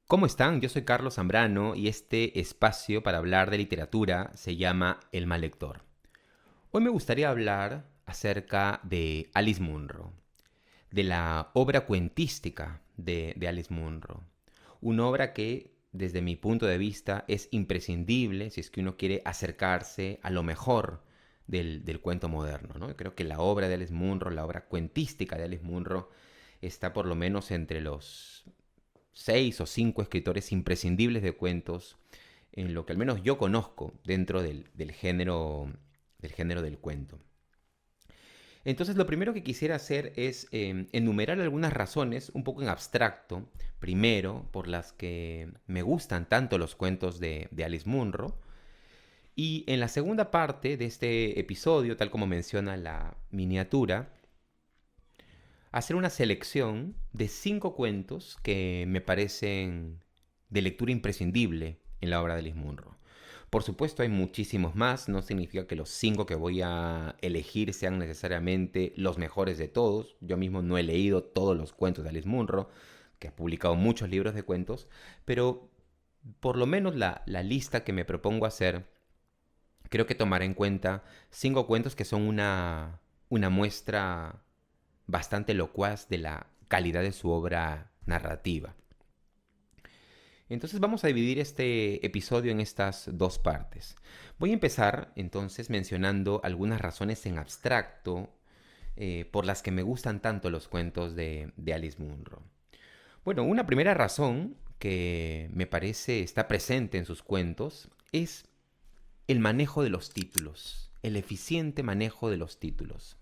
¿Cómo están? Yo soy Carlos Zambrano y este espacio para hablar de literatura se llama El Mal Lector. Hoy me gustaría hablar acerca de Alice Munro, de la obra cuentística de Alice Munro. Una obra que, desde mi punto de vista, es imprescindible si es que uno quiere acercarse a lo mejor del cuento moderno, ¿no? Creo que la obra de Alice Munro, la obra cuentística de Alice Munro, está por lo menos entre los 6 o 5 escritores imprescindibles de cuentos en lo que al menos yo conozco dentro del género del cuento. Entonces lo primero que quisiera hacer es enumerar algunas razones un poco en abstracto, primero por las que me gustan tanto los cuentos de Alice Munro, y en la segunda parte de este episodio, tal como menciona la miniatura, hacer una selección de 5 cuentos que me parecen de lectura imprescindible en la obra de Alice Munro. Por supuesto hay muchísimos más, no significa que los 5 que voy a elegir sean necesariamente los mejores de todos. Yo mismo no he leído todos los cuentos de Alice Munro, que ha publicado muchos libros de cuentos, pero por lo menos la lista que me propongo hacer, creo que tomará en cuenta 5 cuentos que son una muestra bastante locuaz de la calidad de su obra narrativa. Entonces vamos a dividir este episodio en estas dos partes. Voy a empezar entonces mencionando algunas razones en abstracto por las que me gustan tanto los cuentos de Alice Munro. Bueno, una primera razón que me parece está presente en sus cuentos es el manejo de los títulos, el eficiente manejo de los títulos.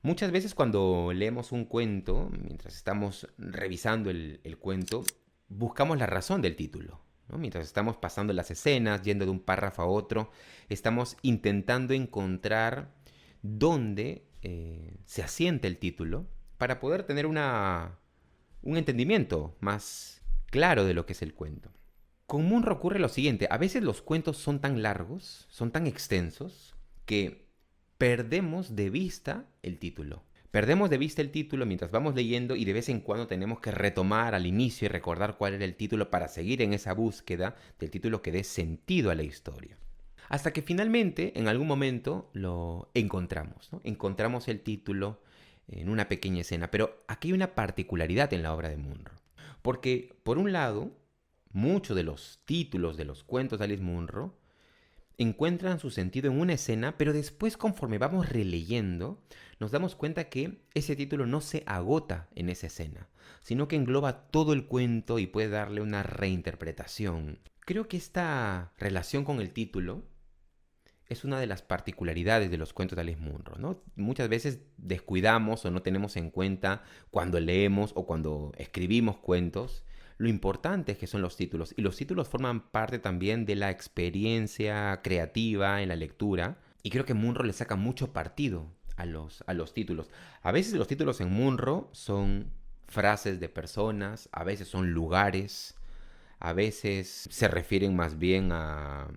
Muchas veces cuando leemos un cuento, mientras estamos revisando el cuento, buscamos la razón del título, ¿no? Mientras estamos pasando las escenas, yendo de un párrafo a otro, estamos intentando encontrar dónde se asienta el título para poder tener un entendimiento más claro de lo que es el cuento. Con Munro ocurre lo siguiente, a veces los cuentos son tan largos, son tan extensos, que perdemos de vista el título. Perdemos de vista el título mientras vamos leyendo y de vez en cuando tenemos que retomar al inicio y recordar cuál era el título para seguir en esa búsqueda del título que dé sentido a la historia. Hasta que finalmente, en algún momento, lo encontramos, ¿no? Encontramos el título en una pequeña escena. Pero aquí hay una particularidad en la obra de Munro. Porque, por un lado, muchos de los títulos de los cuentos de Alice Munro encuentran su sentido en una escena, pero después conforme vamos releyendo, nos damos cuenta que ese título no se agota en esa escena, sino que engloba todo el cuento y puede darle una reinterpretación. Creo que esta relación con el título es una de las particularidades de los cuentos de Alice Munro, ¿no? Muchas veces descuidamos o no tenemos en cuenta cuando leemos o cuando escribimos cuentos lo importante que son los títulos. Y los títulos forman parte también de la experiencia creativa en la lectura. Y creo que Munro le saca mucho partido a los títulos. A veces los títulos en Munro son frases de personas, a veces son lugares, a veces se refieren más bien a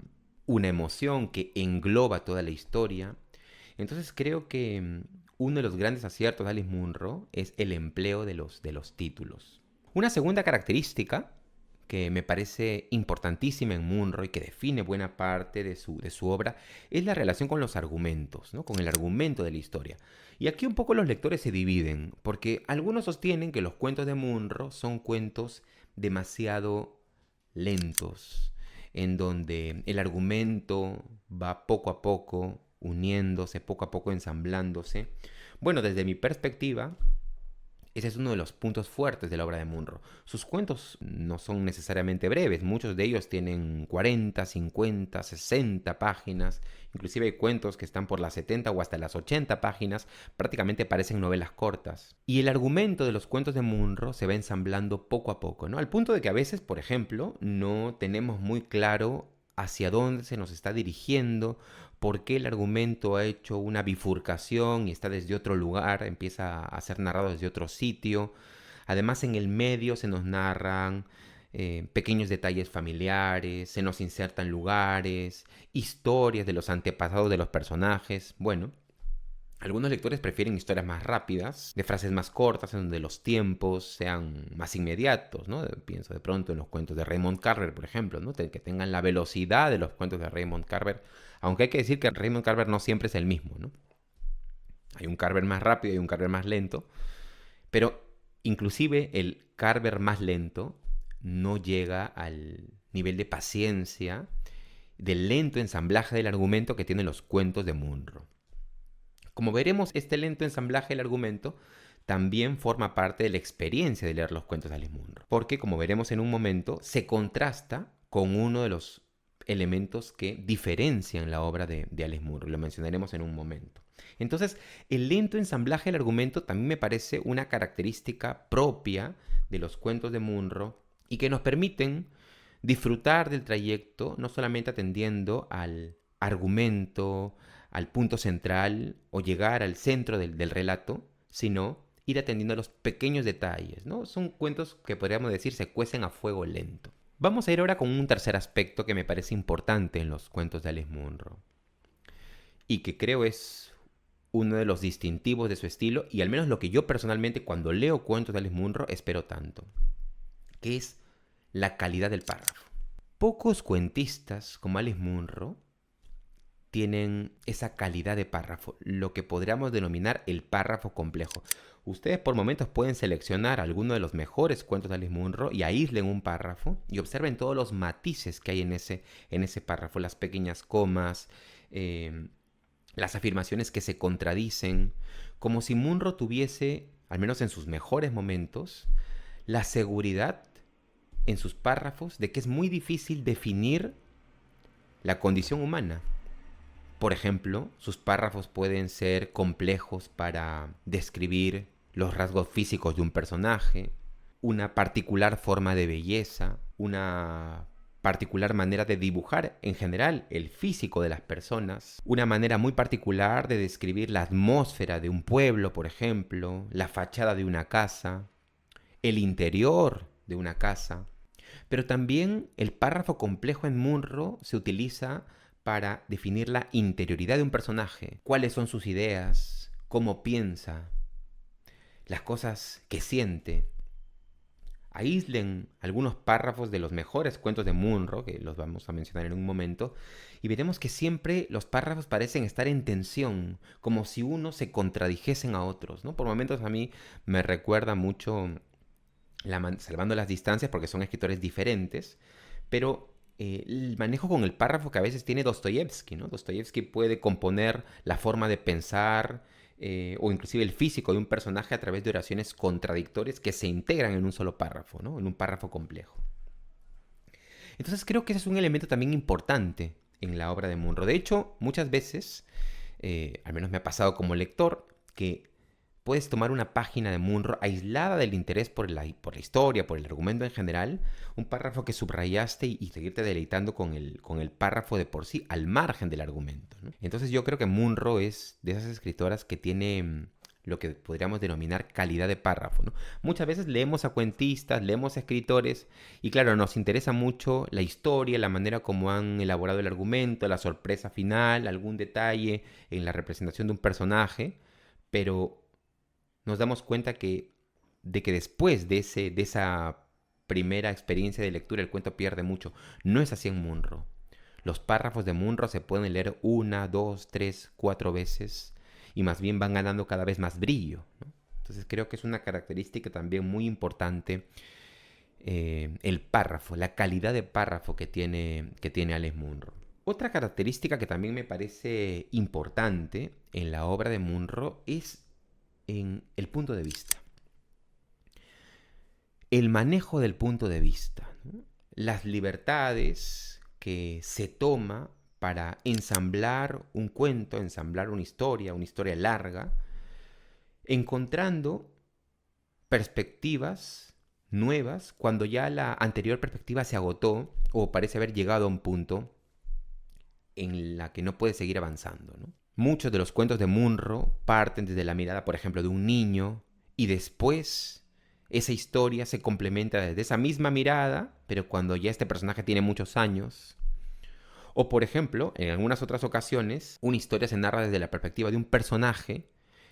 una emoción que engloba toda la historia. Entonces creo que uno de los grandes aciertos de Alice Munro es el empleo de los títulos. Una segunda característica que me parece importantísima en Munro y que define buena parte de su obra es la relación con los argumentos, ¿no? Con el argumento de la historia. Y aquí un poco los lectores se dividen, porque algunos sostienen que los cuentos de Munro son cuentos demasiado lentos, en donde el argumento va poco a poco uniéndose, poco a poco ensamblándose. Bueno, desde mi perspectiva, ese es uno de los puntos fuertes de la obra de Munro. Sus cuentos no son necesariamente breves, muchos de ellos tienen 40, 50, 60 páginas, inclusive hay cuentos que están por las 70 o hasta las 80 páginas, prácticamente parecen novelas cortas. Y el argumento de los cuentos de Munro se va ensamblando poco a poco, ¿no? Al punto de que a veces, por ejemplo, no tenemos muy claro hacia dónde se nos está dirigiendo, por qué el argumento ha hecho una bifurcación y está desde otro lugar, empieza a ser narrado desde otro sitio. Además, en el medio se nos narran pequeños detalles familiares, se nos insertan lugares, historias de los antepasados de los personajes. Bueno, Algunos lectores prefieren historias más rápidas, de frases más cortas, en donde los tiempos sean más inmediatos, ¿no? Pienso de pronto en los cuentos de Raymond Carver, por ejemplo, ¿no? Que tengan la velocidad de los cuentos de Raymond Carver, aunque hay que decir que Raymond Carver no siempre es el mismo, ¿no? Hay un Carver más rápido y un Carver más lento, pero inclusive el Carver más lento no llega al nivel de paciencia, del lento ensamblaje del argumento que tienen los cuentos de Munro. Como veremos, este lento ensamblaje del argumento también forma parte de la experiencia de leer los cuentos de Alice Munro, porque como veremos en un momento, se contrasta con uno de los elementos que diferencian la obra de Alice Munro, y lo mencionaremos en un momento. Entonces, el lento ensamblaje del argumento también me parece una característica propia de los cuentos de Munro y que nos permiten disfrutar del trayecto, no solamente atendiendo al argumento, al punto central o llegar al centro del relato, sino ir atendiendo a los pequeños detalles, ¿no? Son cuentos que podríamos decir se cuecen a fuego lento. Vamos a ir ahora con un tercer aspecto que me parece importante en los cuentos de Alice Munro y que creo es uno de los distintivos de su estilo y al menos lo que yo personalmente cuando leo cuentos de Alice Munro espero tanto, que es la calidad del párrafo. Pocos cuentistas como Alice Munro tienen esa calidad de párrafo, lo que podríamos denominar el párrafo complejo. Ustedes por momentos pueden seleccionar alguno de los mejores cuentos de Alice Munro y aíslen un párrafo y observen todos los matices que hay en ese párrafo, las pequeñas comas, las afirmaciones que se contradicen, como si Munro tuviese, al menos en sus mejores momentos, la seguridad en sus párrafos de que es muy difícil definir la condición humana. Por ejemplo, sus párrafos pueden ser complejos para describir los rasgos físicos de un personaje, una particular forma de belleza, una particular manera de dibujar en general el físico de las personas, una manera muy particular de describir la atmósfera de un pueblo, por ejemplo, la fachada de una casa, el interior de una casa. Pero también el párrafo complejo en Munro se utiliza para definir la interioridad de un personaje, cuáles son sus ideas, cómo piensa, las cosas que siente. Aíslen algunos párrafos de los mejores cuentos de Munro, que los vamos a mencionar en un momento, y veremos que siempre los párrafos parecen estar en tensión, como si unos se contradijesen a otros, ¿no? Por momentos a mí me recuerda mucho Salvando las Distancias, porque son escritores diferentes, pero el manejo con el párrafo que a veces tiene Dostoyevsky, ¿no? Dostoyevsky puede componer la forma de pensar o inclusive el físico de un personaje a través de oraciones contradictorias que se integran en un solo párrafo, ¿no? En un párrafo complejo. Entonces creo que ese es un elemento también importante en la obra de Munro. De hecho, muchas veces, al menos me ha pasado como lector, que puedes tomar una página de Munro aislada del interés por la historia, por el argumento en general, un párrafo que subrayaste y seguirte deleitando con el párrafo de por sí, al margen del argumento, ¿no? Entonces yo creo que Munro es de esas escritoras que tiene lo que podríamos denominar calidad de párrafo, ¿no? Muchas veces leemos a cuentistas, leemos a escritores y claro, nos interesa mucho la historia, la manera como han elaborado el argumento, la sorpresa final, algún detalle en la representación de un personaje, pero nos damos cuenta de que después de esa primera experiencia de lectura el cuento pierde mucho. No es así en Munro. Los párrafos de Munro se pueden leer 1, 2, 3, 4 veces y más bien van ganando cada vez más brillo, ¿no? Entonces creo que es una característica también muy importante el párrafo, la calidad de párrafo que tiene Alice Munro. Otra característica que también me parece importante en la obra de Munro es en el punto de vista. El manejo del punto de vista, ¿no? Las libertades que se toma para ensamblar un cuento, ensamblar una historia larga, encontrando perspectivas nuevas cuando ya la anterior perspectiva se agotó o parece haber llegado a un punto en la que no puede seguir avanzando, ¿no? Muchos de los cuentos de Munro parten desde la mirada, por ejemplo, de un niño y después esa historia se complementa desde esa misma mirada, pero cuando ya este personaje tiene muchos años. O por ejemplo, en algunas otras ocasiones, una historia se narra desde la perspectiva de un personaje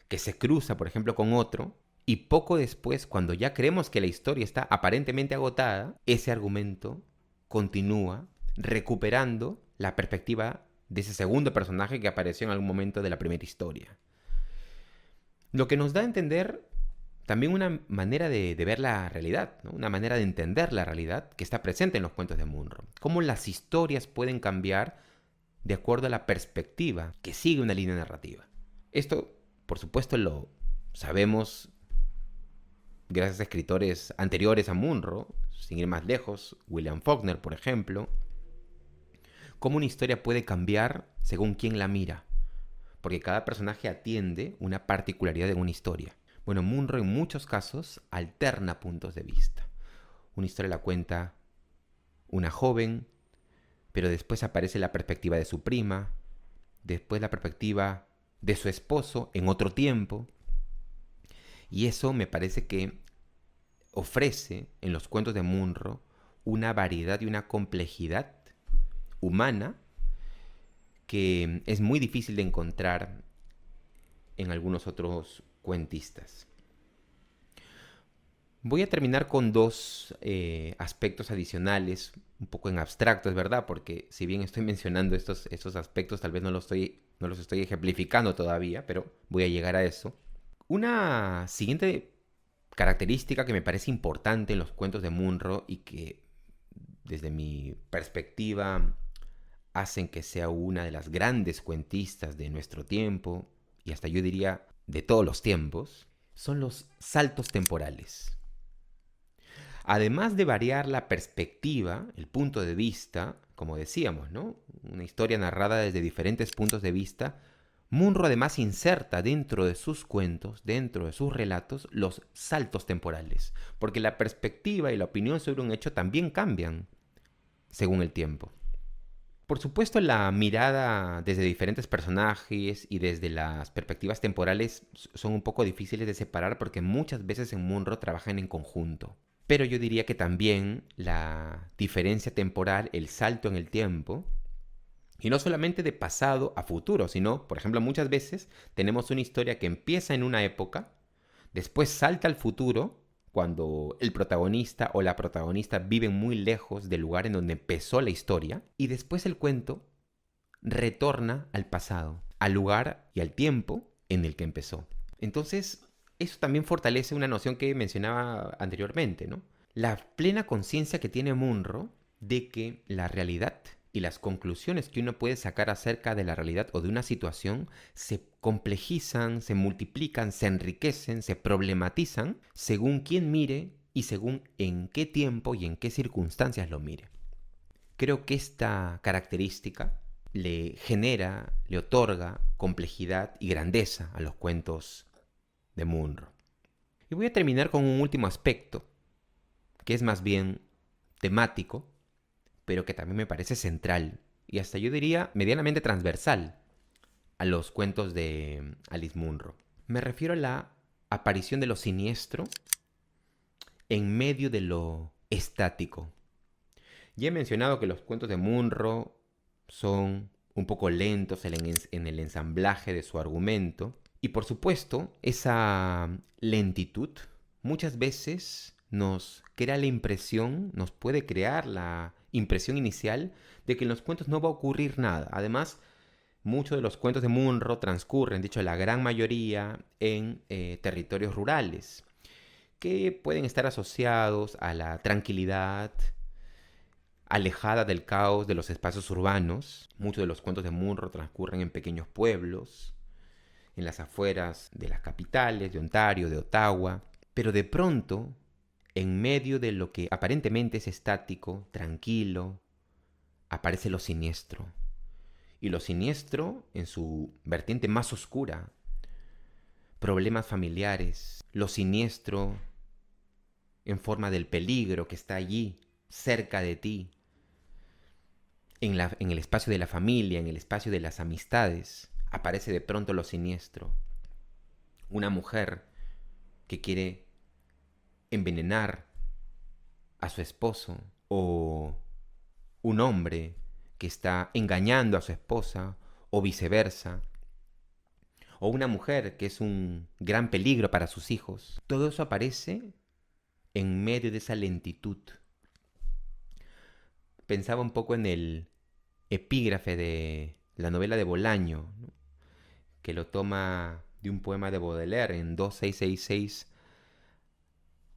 que se cruza, por ejemplo, con otro, y poco después, cuando ya creemos que la historia está aparentemente agotada, ese argumento continúa recuperando la perspectiva de ese segundo personaje que apareció en algún momento de la primera historia. Lo que nos da a entender también una manera de ver la realidad, ¿no? Una manera de entender la realidad que está presente en los cuentos de Munro. Cómo las historias pueden cambiar de acuerdo a la perspectiva que sigue una línea narrativa. Esto, por supuesto, lo sabemos gracias a escritores anteriores a Munro, sin ir más lejos, William Faulkner, por ejemplo. Cómo una historia puede cambiar según quién la mira, porque cada personaje atiende una particularidad de una historia. Bueno, Munro en muchos casos alterna puntos de vista. Una historia la cuenta una joven, pero después aparece la perspectiva de su prima, después la perspectiva de su esposo en otro tiempo. Y eso me parece que ofrece en los cuentos de Munro una variedad y una complejidad humana que es muy difícil de encontrar en algunos otros cuentistas. Voy a terminar con dos aspectos adicionales, un poco en abstracto, es verdad, porque si bien estoy mencionando estos aspectos, tal vez no los estoy ejemplificando todavía, pero voy a llegar a eso. Una siguiente característica que me parece importante en los cuentos de Munro y que desde mi perspectiva hacen que sea una de las grandes cuentistas de nuestro tiempo y hasta yo diría de todos los tiempos, son los saltos temporales. Además de variar la perspectiva, el punto de vista, como decíamos, ¿no? Una historia narrada desde diferentes puntos de vista, Munro además inserta dentro de sus cuentos, dentro de sus relatos, los saltos temporales, porque la perspectiva y la opinión sobre un hecho también cambian según el tiempo. Por supuesto, la mirada desde diferentes personajes y desde las perspectivas temporales son un poco difíciles de separar porque muchas veces en Munro trabajan en conjunto. Pero yo diría que también la diferencia temporal, el salto en el tiempo, y no solamente de pasado a futuro, sino, por ejemplo, muchas veces tenemos una historia que empieza en una época, después salta al futuro, cuando el protagonista o la protagonista viven muy lejos del lugar en donde empezó la historia, y después el cuento retorna al pasado, al lugar y al tiempo en el que empezó. Entonces, eso también fortalece una noción que mencionaba anteriormente, ¿no? La plena conciencia que tiene Munro de que la realidad y las conclusiones que uno puede sacar acerca de la realidad o de una situación se complejizan, se multiplican, se enriquecen, se problematizan según quién mire y según en qué tiempo y en qué circunstancias lo mire. Creo que esta característica le genera, le otorga complejidad y grandeza a los cuentos de Munro. Y voy a terminar con un último aspecto, que es más bien temático, pero que también me parece central y hasta yo diría medianamente transversal a los cuentos de Alice Munro. Me refiero a la aparición de lo siniestro en medio de lo estático. Ya he mencionado que los cuentos de Munro son un poco lentos en el ensamblaje de su argumento. Y por supuesto, esa lentitud muchas veces nos crea la impresión, nos puede crear la impresión inicial de que en los cuentos no va a ocurrir nada. Además, muchos de los cuentos de Munro transcurren, de hecho la gran mayoría, en territorios rurales, que pueden estar asociados a la tranquilidad, alejada del caos de los espacios urbanos. Muchos de los cuentos de Munro transcurren en pequeños pueblos, en las afueras de las capitales, de Ontario, de Ottawa. Pero de pronto, en medio de lo que aparentemente es estático, tranquilo, aparece lo siniestro. Y lo siniestro en su vertiente más oscura. Problemas familiares, lo siniestro en forma del peligro que está allí, cerca de ti, en el espacio de la familia, en el espacio de las amistades, aparece de pronto lo siniestro. Una mujer que quiere envenenar a su esposo o un hombre que está engañando a su esposa o viceversa, o una mujer que es un gran peligro para sus hijos. Todo eso aparece en medio de esa lentitud. Pensaba un poco en el epígrafe de la novela de Bolaño, ¿no? Que lo toma de un poema de Baudelaire. En 2666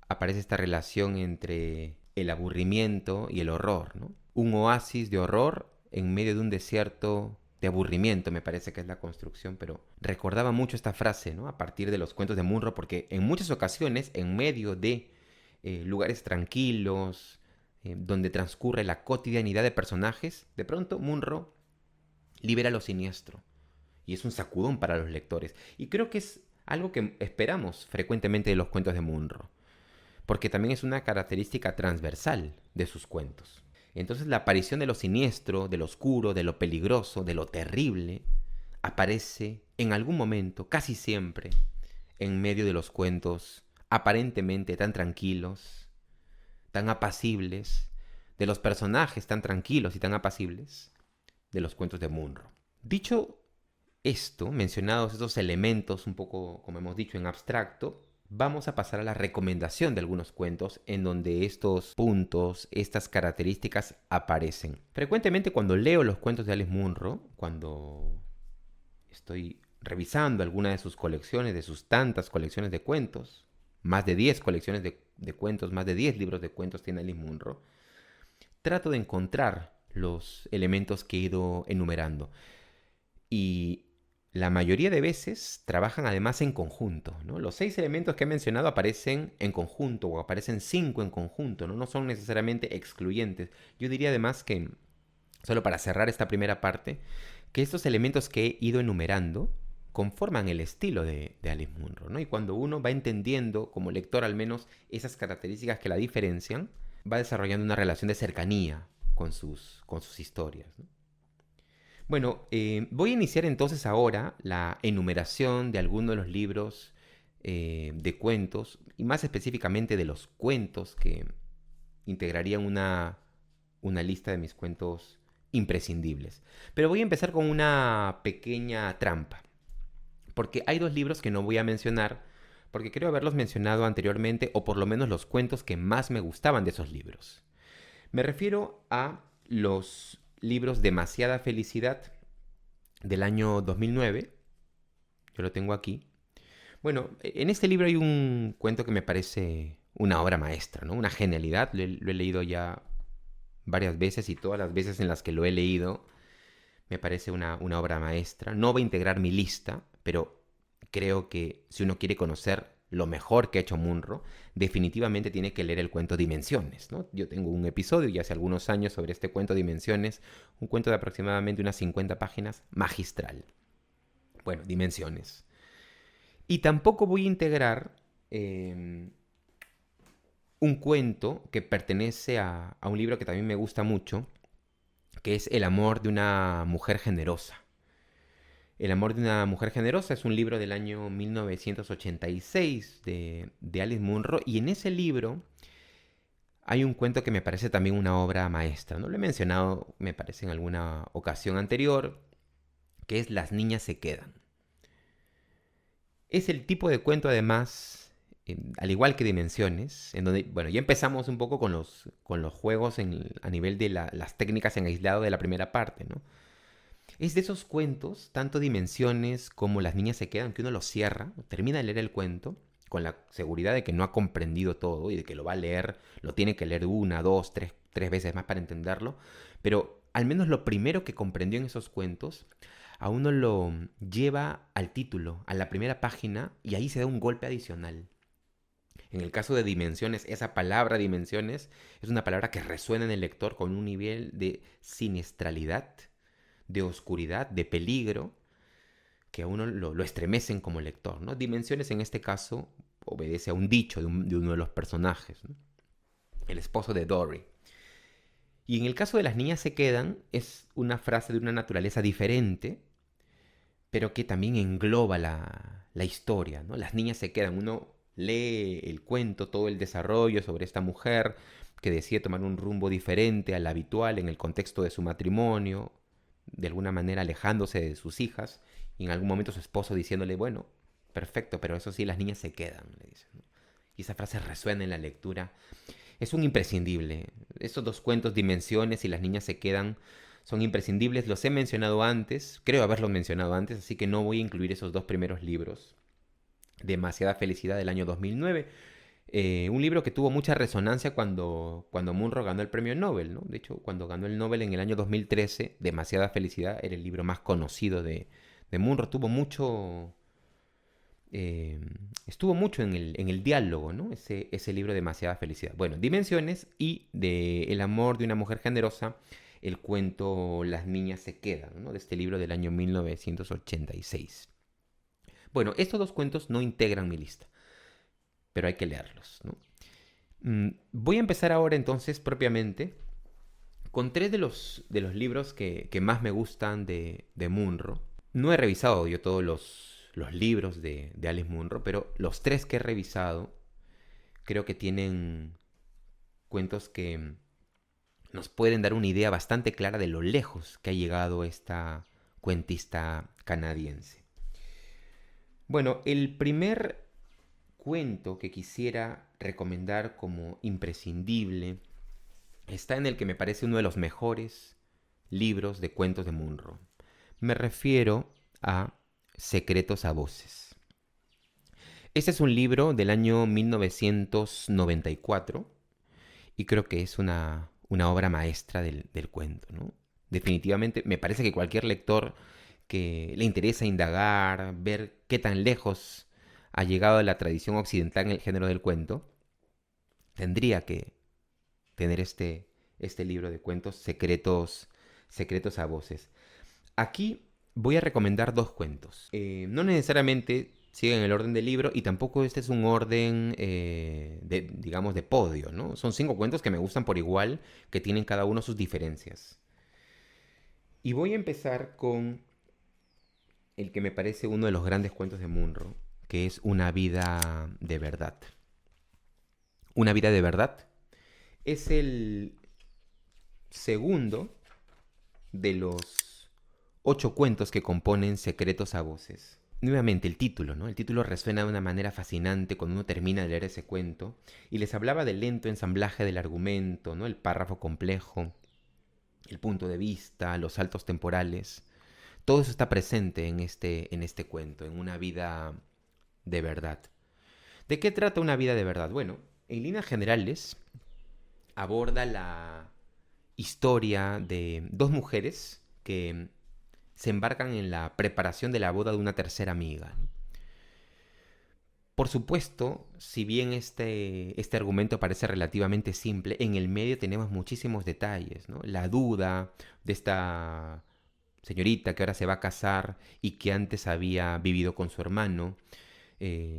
aparece esta relación entre el aburrimiento y el horror, ¿no? Un oasis de horror en medio de un desierto de aburrimiento, me parece que es la construcción, pero recordaba mucho esta frase, ¿no? A partir de los cuentos de Munro, porque en muchas ocasiones, en medio de lugares tranquilos, donde transcurre la cotidianidad de personajes, de pronto Munro libera lo siniestro. Y es un sacudón para los lectores. Y creo que es algo que esperamos frecuentemente de los cuentos de Munro, porque también es una característica transversal de sus cuentos. Entonces la aparición de lo siniestro, de lo oscuro, de lo peligroso, de lo terrible, aparece en algún momento, casi siempre, en medio de los cuentos aparentemente tan tranquilos, tan apacibles, de los personajes tan tranquilos y tan apacibles, de los cuentos de Munro. Dicho esto, mencionados estos elementos un poco, como hemos dicho, en abstracto, vamos a pasar a la recomendación de algunos cuentos en donde estos puntos, estas características aparecen. Frecuentemente cuando leo los cuentos de Alice Munro, cuando estoy revisando alguna de sus colecciones, de sus tantas colecciones de cuentos, más de 10 colecciones de cuentos, más de 10 libros de cuentos tiene Alice Munro, trato de encontrar los elementos que he ido enumerando. Y la mayoría de veces trabajan además en conjunto, ¿no? Los 6 elementos que he mencionado aparecen en conjunto o aparecen 5 en conjunto, ¿no? No son necesariamente excluyentes. Yo diría además que, solo para cerrar esta primera parte, que estos elementos que he ido enumerando conforman el estilo de Alice Munro, ¿no? Y cuando uno va entendiendo, como lector al menos, esas características que la diferencian, va desarrollando una relación de cercanía con sus historias, ¿no? Bueno, voy a iniciar entonces ahora la enumeración de algunos de los libros de cuentos, y más específicamente de los cuentos que integrarían una lista de mis cuentos imprescindibles. Pero voy a empezar con una pequeña trampa, porque hay 2 libros que no voy a mencionar, porque creo haberlos mencionado anteriormente, o por lo menos los cuentos que más me gustaban de esos libros. Me refiero a los libros Demasiada Felicidad del año 2009. Yo lo tengo aquí. Bueno, en este libro hay un cuento que me parece una obra maestra, ¿no? Una genialidad. Lo he leído ya varias veces y todas las veces en las que lo he leído me parece una obra maestra. No va a integrar mi lista, pero creo que si uno quiere conocer lo mejor que ha hecho Munro, definitivamente tiene que leer el cuento Dimensiones, ¿no? Yo tengo un episodio ya hace algunos años sobre este cuento Dimensiones, un cuento de aproximadamente unas 50 páginas, magistral. Bueno, Dimensiones. Y tampoco voy a integrar un cuento que pertenece a un libro que también me gusta mucho, que es El amor de una mujer generosa. El amor de una mujer generosa es un libro del año 1986 de Alice Munro, y en ese libro hay un cuento que me parece también una obra maestra. No lo he mencionado, me parece, en alguna ocasión anterior, que es Las niñas se quedan. Es el tipo de cuento, además, al igual que Dimensiones, en donde, bueno, ya empezamos un poco con los juegos a nivel de las técnicas en aislado de la primera parte, ¿no? Es de esos cuentos, tanto Dimensiones como Las niñas se quedan, que uno lo cierra, termina de leer el cuento, con la seguridad de que no ha comprendido todo y de que lo va a leer, lo tiene que leer una, dos, tres veces más para entenderlo, pero al menos lo primero que comprendió en esos cuentos, a uno lo lleva al título, a la primera página, y ahí se da un golpe adicional. En el caso de Dimensiones, esa palabra Dimensiones es una palabra que resuena en el lector con un nivel de siniestralidad, de oscuridad, de peligro, que a uno lo estremecen como lector, ¿no? Dimensiones en este caso obedece a un dicho de uno de los personajes, ¿no? El esposo de Dory. Y en el caso de Las niñas se quedan, es una frase de una naturaleza diferente, pero que también engloba la historia, ¿no? Las niñas se quedan, uno lee el cuento, todo el desarrollo sobre esta mujer que decide tomar un rumbo diferente al habitual en el contexto de su matrimonio, de alguna manera alejándose de sus hijas, y en algún momento su esposo diciéndole, bueno, perfecto, pero eso sí, las niñas se quedan, le dice, ¿no? Y esa frase resuena en la lectura. Es un imprescindible. Estos dos cuentos, Dimensiones y Las niñas se quedan, son imprescindibles. Los he mencionado antes, creo haberlos mencionado antes, así que no voy a incluir esos dos primeros libros. Demasiada felicidad del año 2009. Un libro que tuvo mucha resonancia cuando Munro ganó el premio Nobel, ¿no? De hecho, cuando ganó el Nobel en el año 2013, Demasiada felicidad era el libro más conocido de Munro. Eh, Estuvo mucho en el diálogo, ¿no? Ese libro, Demasiada felicidad. Bueno, Dimensiones, y de El amor de una mujer generosa, el cuento Las niñas se quedan, ¿no? De este libro del año 1986. Bueno, estos dos cuentos no integran mi lista, pero hay que leerlos, ¿no? Voy a empezar ahora entonces propiamente con tres de los libros que más me gustan de Munro. No he revisado yo todos los libros de Alice Munro, pero los tres que he revisado creo que tienen cuentos que nos pueden dar una idea bastante clara de lo lejos que ha llegado esta cuentista canadiense. Bueno, el primer cuento que quisiera recomendar como imprescindible está en el que me parece uno de los mejores libros de cuentos de Munro. Me refiero a Secretos a voces. Este es un libro del año 1994 y creo que es una obra maestra del cuento, ¿no? Definitivamente me parece que cualquier lector que le interesa indagar, ver qué tan lejos ha llegado la tradición occidental en el género del cuento, tendría que tener este libro de cuentos, Secretos a voces. Aquí voy a recomendar dos cuentos. No necesariamente siguen el orden del libro y tampoco este es un orden, digamos, de podio, ¿no? Son 5 cuentos que me gustan por igual, que tienen cada uno sus diferencias. Y voy a empezar con el que me parece uno de los grandes cuentos de Munro, que es Una vida de verdad. Una vida de verdad es el segundo de los 8 cuentos que componen Secretos a voces. Nuevamente el título, ¿no? El título resuena de una manera fascinante cuando uno termina de leer ese cuento y les hablaba del lento ensamblaje del argumento, ¿no? El párrafo complejo, el punto de vista, los saltos temporales. Todo eso está presente en este cuento, en Una vida de verdad. ¿De qué trata Una vida de verdad? Bueno, en líneas generales aborda la historia de dos mujeres que se embarcan en la preparación de la boda de una tercera amiga. Por supuesto, si bien este argumento parece relativamente simple, en el medio tenemos muchísimos detalles, ¿no? La duda de esta señorita que ahora se va a casar y que antes había vivido con su hermano,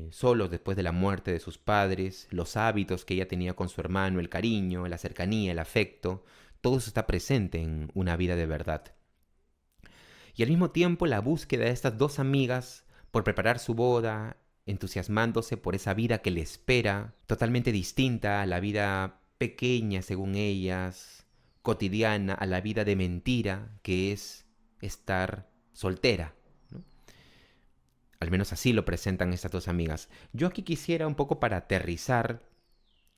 solos después de la muerte de sus padres, los hábitos que ella tenía con su hermano, el cariño, la cercanía, el afecto, todo eso está presente en Una vida de verdad. Y al mismo tiempo la búsqueda de estas dos amigas por preparar su boda, entusiasmándose por esa vida que le espera, totalmente distinta a la vida pequeña según ellas, cotidiana, a la vida de mentira que es estar soltera, ¿no? Al menos así lo presentan estas dos amigas. Yo aquí quisiera un poco para aterrizar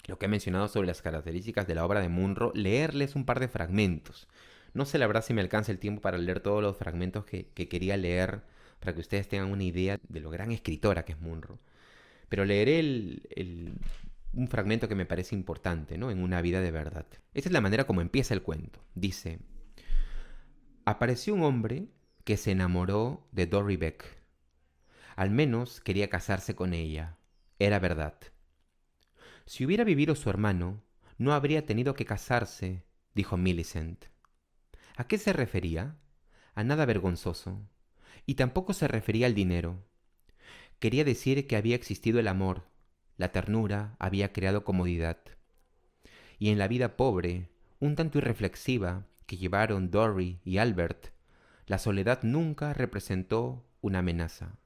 lo que he mencionado sobre las características de la obra de Munro, leerles un par de fragmentos. No sé la verdad si me alcanza el tiempo para leer todos los fragmentos que quería leer, para que ustedes tengan una idea de lo gran escritora que es Munro. Pero leeré un fragmento que me parece importante, ¿no? En Una vida de verdad. Esta es la manera como empieza el cuento. Dice: apareció un hombre que se enamoró de Dory Beck. Al menos quería casarse con ella. Era verdad. Si hubiera vivido su hermano, no habría tenido que casarse, dijo Millicent. ¿A qué se refería? A nada vergonzoso. Y tampoco se refería al dinero. Quería decir que había existido el amor, la ternura había creado comodidad. Y en la vida pobre, un tanto irreflexiva, que llevaron Dory y Albert, la soledad nunca representó una amenaza.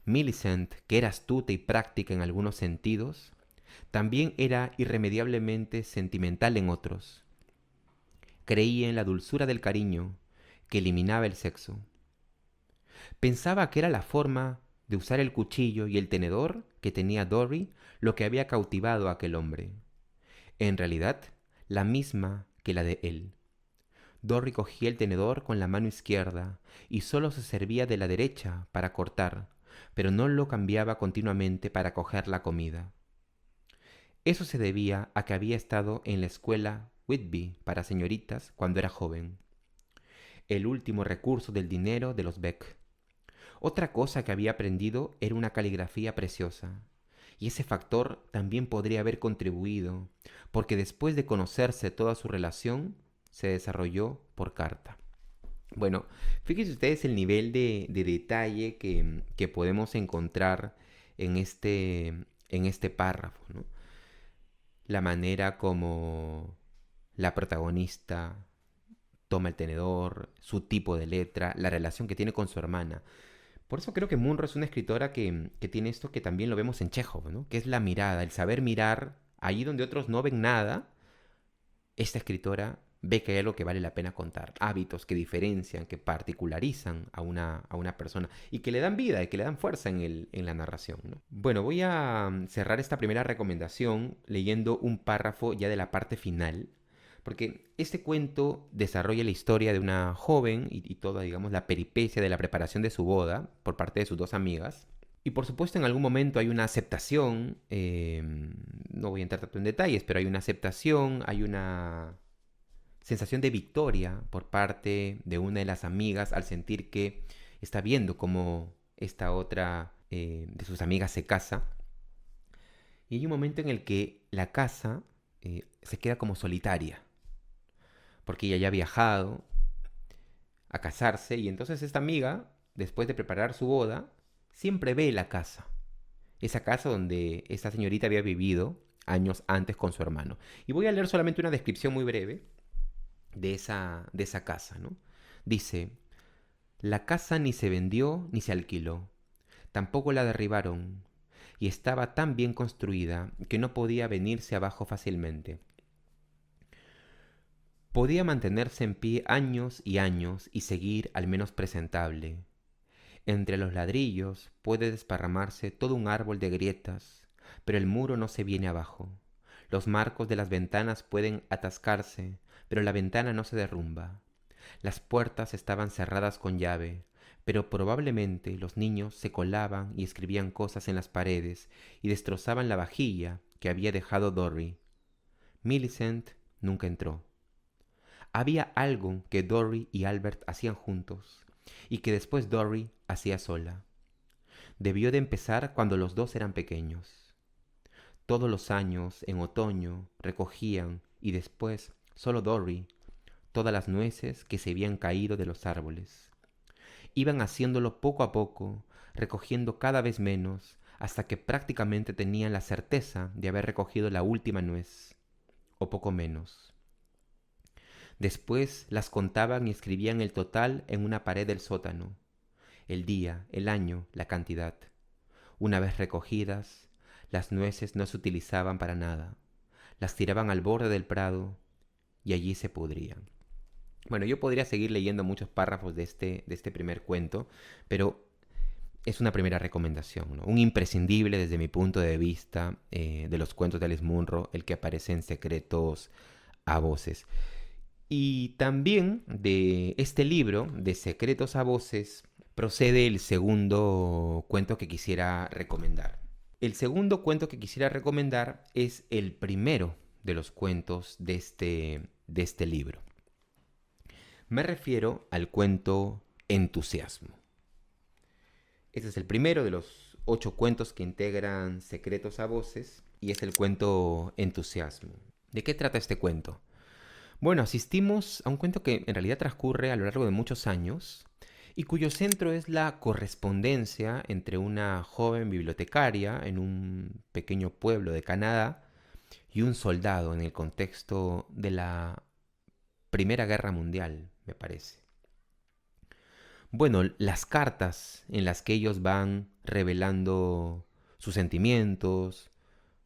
Millicent, que era astuta y práctica en algunos sentidos, También era irremediablemente sentimental en otros. Creía en la dulzura del cariño que eliminaba el sexo. Pensaba que era la forma de usar el cuchillo y el tenedor que tenía Dory lo que había cautivado a aquel hombre. En realidad, la misma que la de él. Dory cogía el tenedor con la mano izquierda y solo se servía de la derecha para cortar, pero no lo cambiaba continuamente para coger la comida. Eso se debía a que había estado en la escuela Whitby para señoritas cuando era joven, el último recurso del dinero de los Beck. Otra cosa que había aprendido era una caligrafía preciosa, y ese factor también podría haber contribuido, porque después de conocerse toda su relación, se desarrolló por carta. Bueno, fíjense ustedes el nivel de detalle que podemos encontrar en este párrafo, ¿no? La manera como la protagonista toma el tenedor, su tipo de letra, la relación que tiene con su hermana. Por eso creo que Munro es una escritora que tiene esto que también lo vemos en Chekhov, ¿no? Que es la mirada, el saber mirar allí donde otros no ven nada. Esta escritora ve que hay algo que vale la pena contar, hábitos que diferencian, que particularizan a una persona y que le dan vida y que le dan fuerza en la narración, ¿no? Bueno, voy a cerrar esta primera recomendación leyendo un párrafo ya de la parte final, porque este cuento desarrolla la historia de una joven y toda, digamos, la peripecia de la preparación de su boda por parte de sus dos amigas. Y por supuesto en algún momento hay una aceptación, no voy a entrar tanto en detalles, pero hay una aceptación, hay una sensación de victoria por parte de una de las amigas al sentir que está viendo cómo esta otra de sus amigas se casa. Y hay un momento en el que la casa se queda como solitaria, porque ella ya ha viajado a casarse y entonces esta amiga, después de preparar su boda, siempre ve la casa. Esa casa donde esta señorita había vivido años antes con su hermano. Y voy a leer solamente una descripción muy breve de esa casa, ¿no? Dice, la casa ni se vendió ni se alquiló, tampoco la derribaron, y estaba tan bien construida que no podía venirse abajo fácilmente. Podía mantenerse en pie años y seguir al menos presentable. Entre los ladrillos puede desparramarse todo un árbol de grietas, pero el muro no se viene abajo. Los marcos de las ventanas pueden atascarse, pero la ventana no se derrumba. Las puertas estaban cerradas con llave, pero probablemente los niños se colaban y escribían cosas en las paredes y destrozaban la vajilla que había dejado Dory. Millicent nunca entró. Había algo que Dory y Albert hacían juntos y que después Dory hacía sola. Debió de empezar cuando los dos eran pequeños. Todos los años, en otoño, recogían, y después, solo Dory, todas las nueces que se habían caído de los árboles. Iban haciéndolo poco a poco, recogiendo cada vez menos, hasta que prácticamente tenían la certeza de haber recogido la última nuez, o poco menos. Después las contaban y escribían el total en una pared del sótano, el día, el año, la cantidad. Una vez recogidas, las nueces no se utilizaban para nada. Las tiraban al borde del prado y allí se pudrían. Bueno, yo podría seguir leyendo muchos párrafos de este primer cuento, pero es una primera recomendación, ¿no? Un imprescindible desde mi punto de vista de los cuentos de Alice Munro, el que aparece en Secretos a Voces. Y también de este libro, de Secretos a Voces, procede el segundo cuento que quisiera recomendar. El segundo cuento que quisiera recomendar es el primero de los cuentos de este libro. Me refiero al cuento Entusiasmo. Este es el primero de los 8 cuentos que integran Secretos a Voces y es el cuento Entusiasmo. ¿De qué trata este cuento? Bueno, asistimos a un cuento que en realidad transcurre a lo largo de muchos años y cuyo centro es la correspondencia entre una joven bibliotecaria en un pequeño pueblo de Canadá y un soldado en el contexto de la Primera Guerra Mundial, me parece. Bueno, las cartas en las que ellos van revelando sus sentimientos,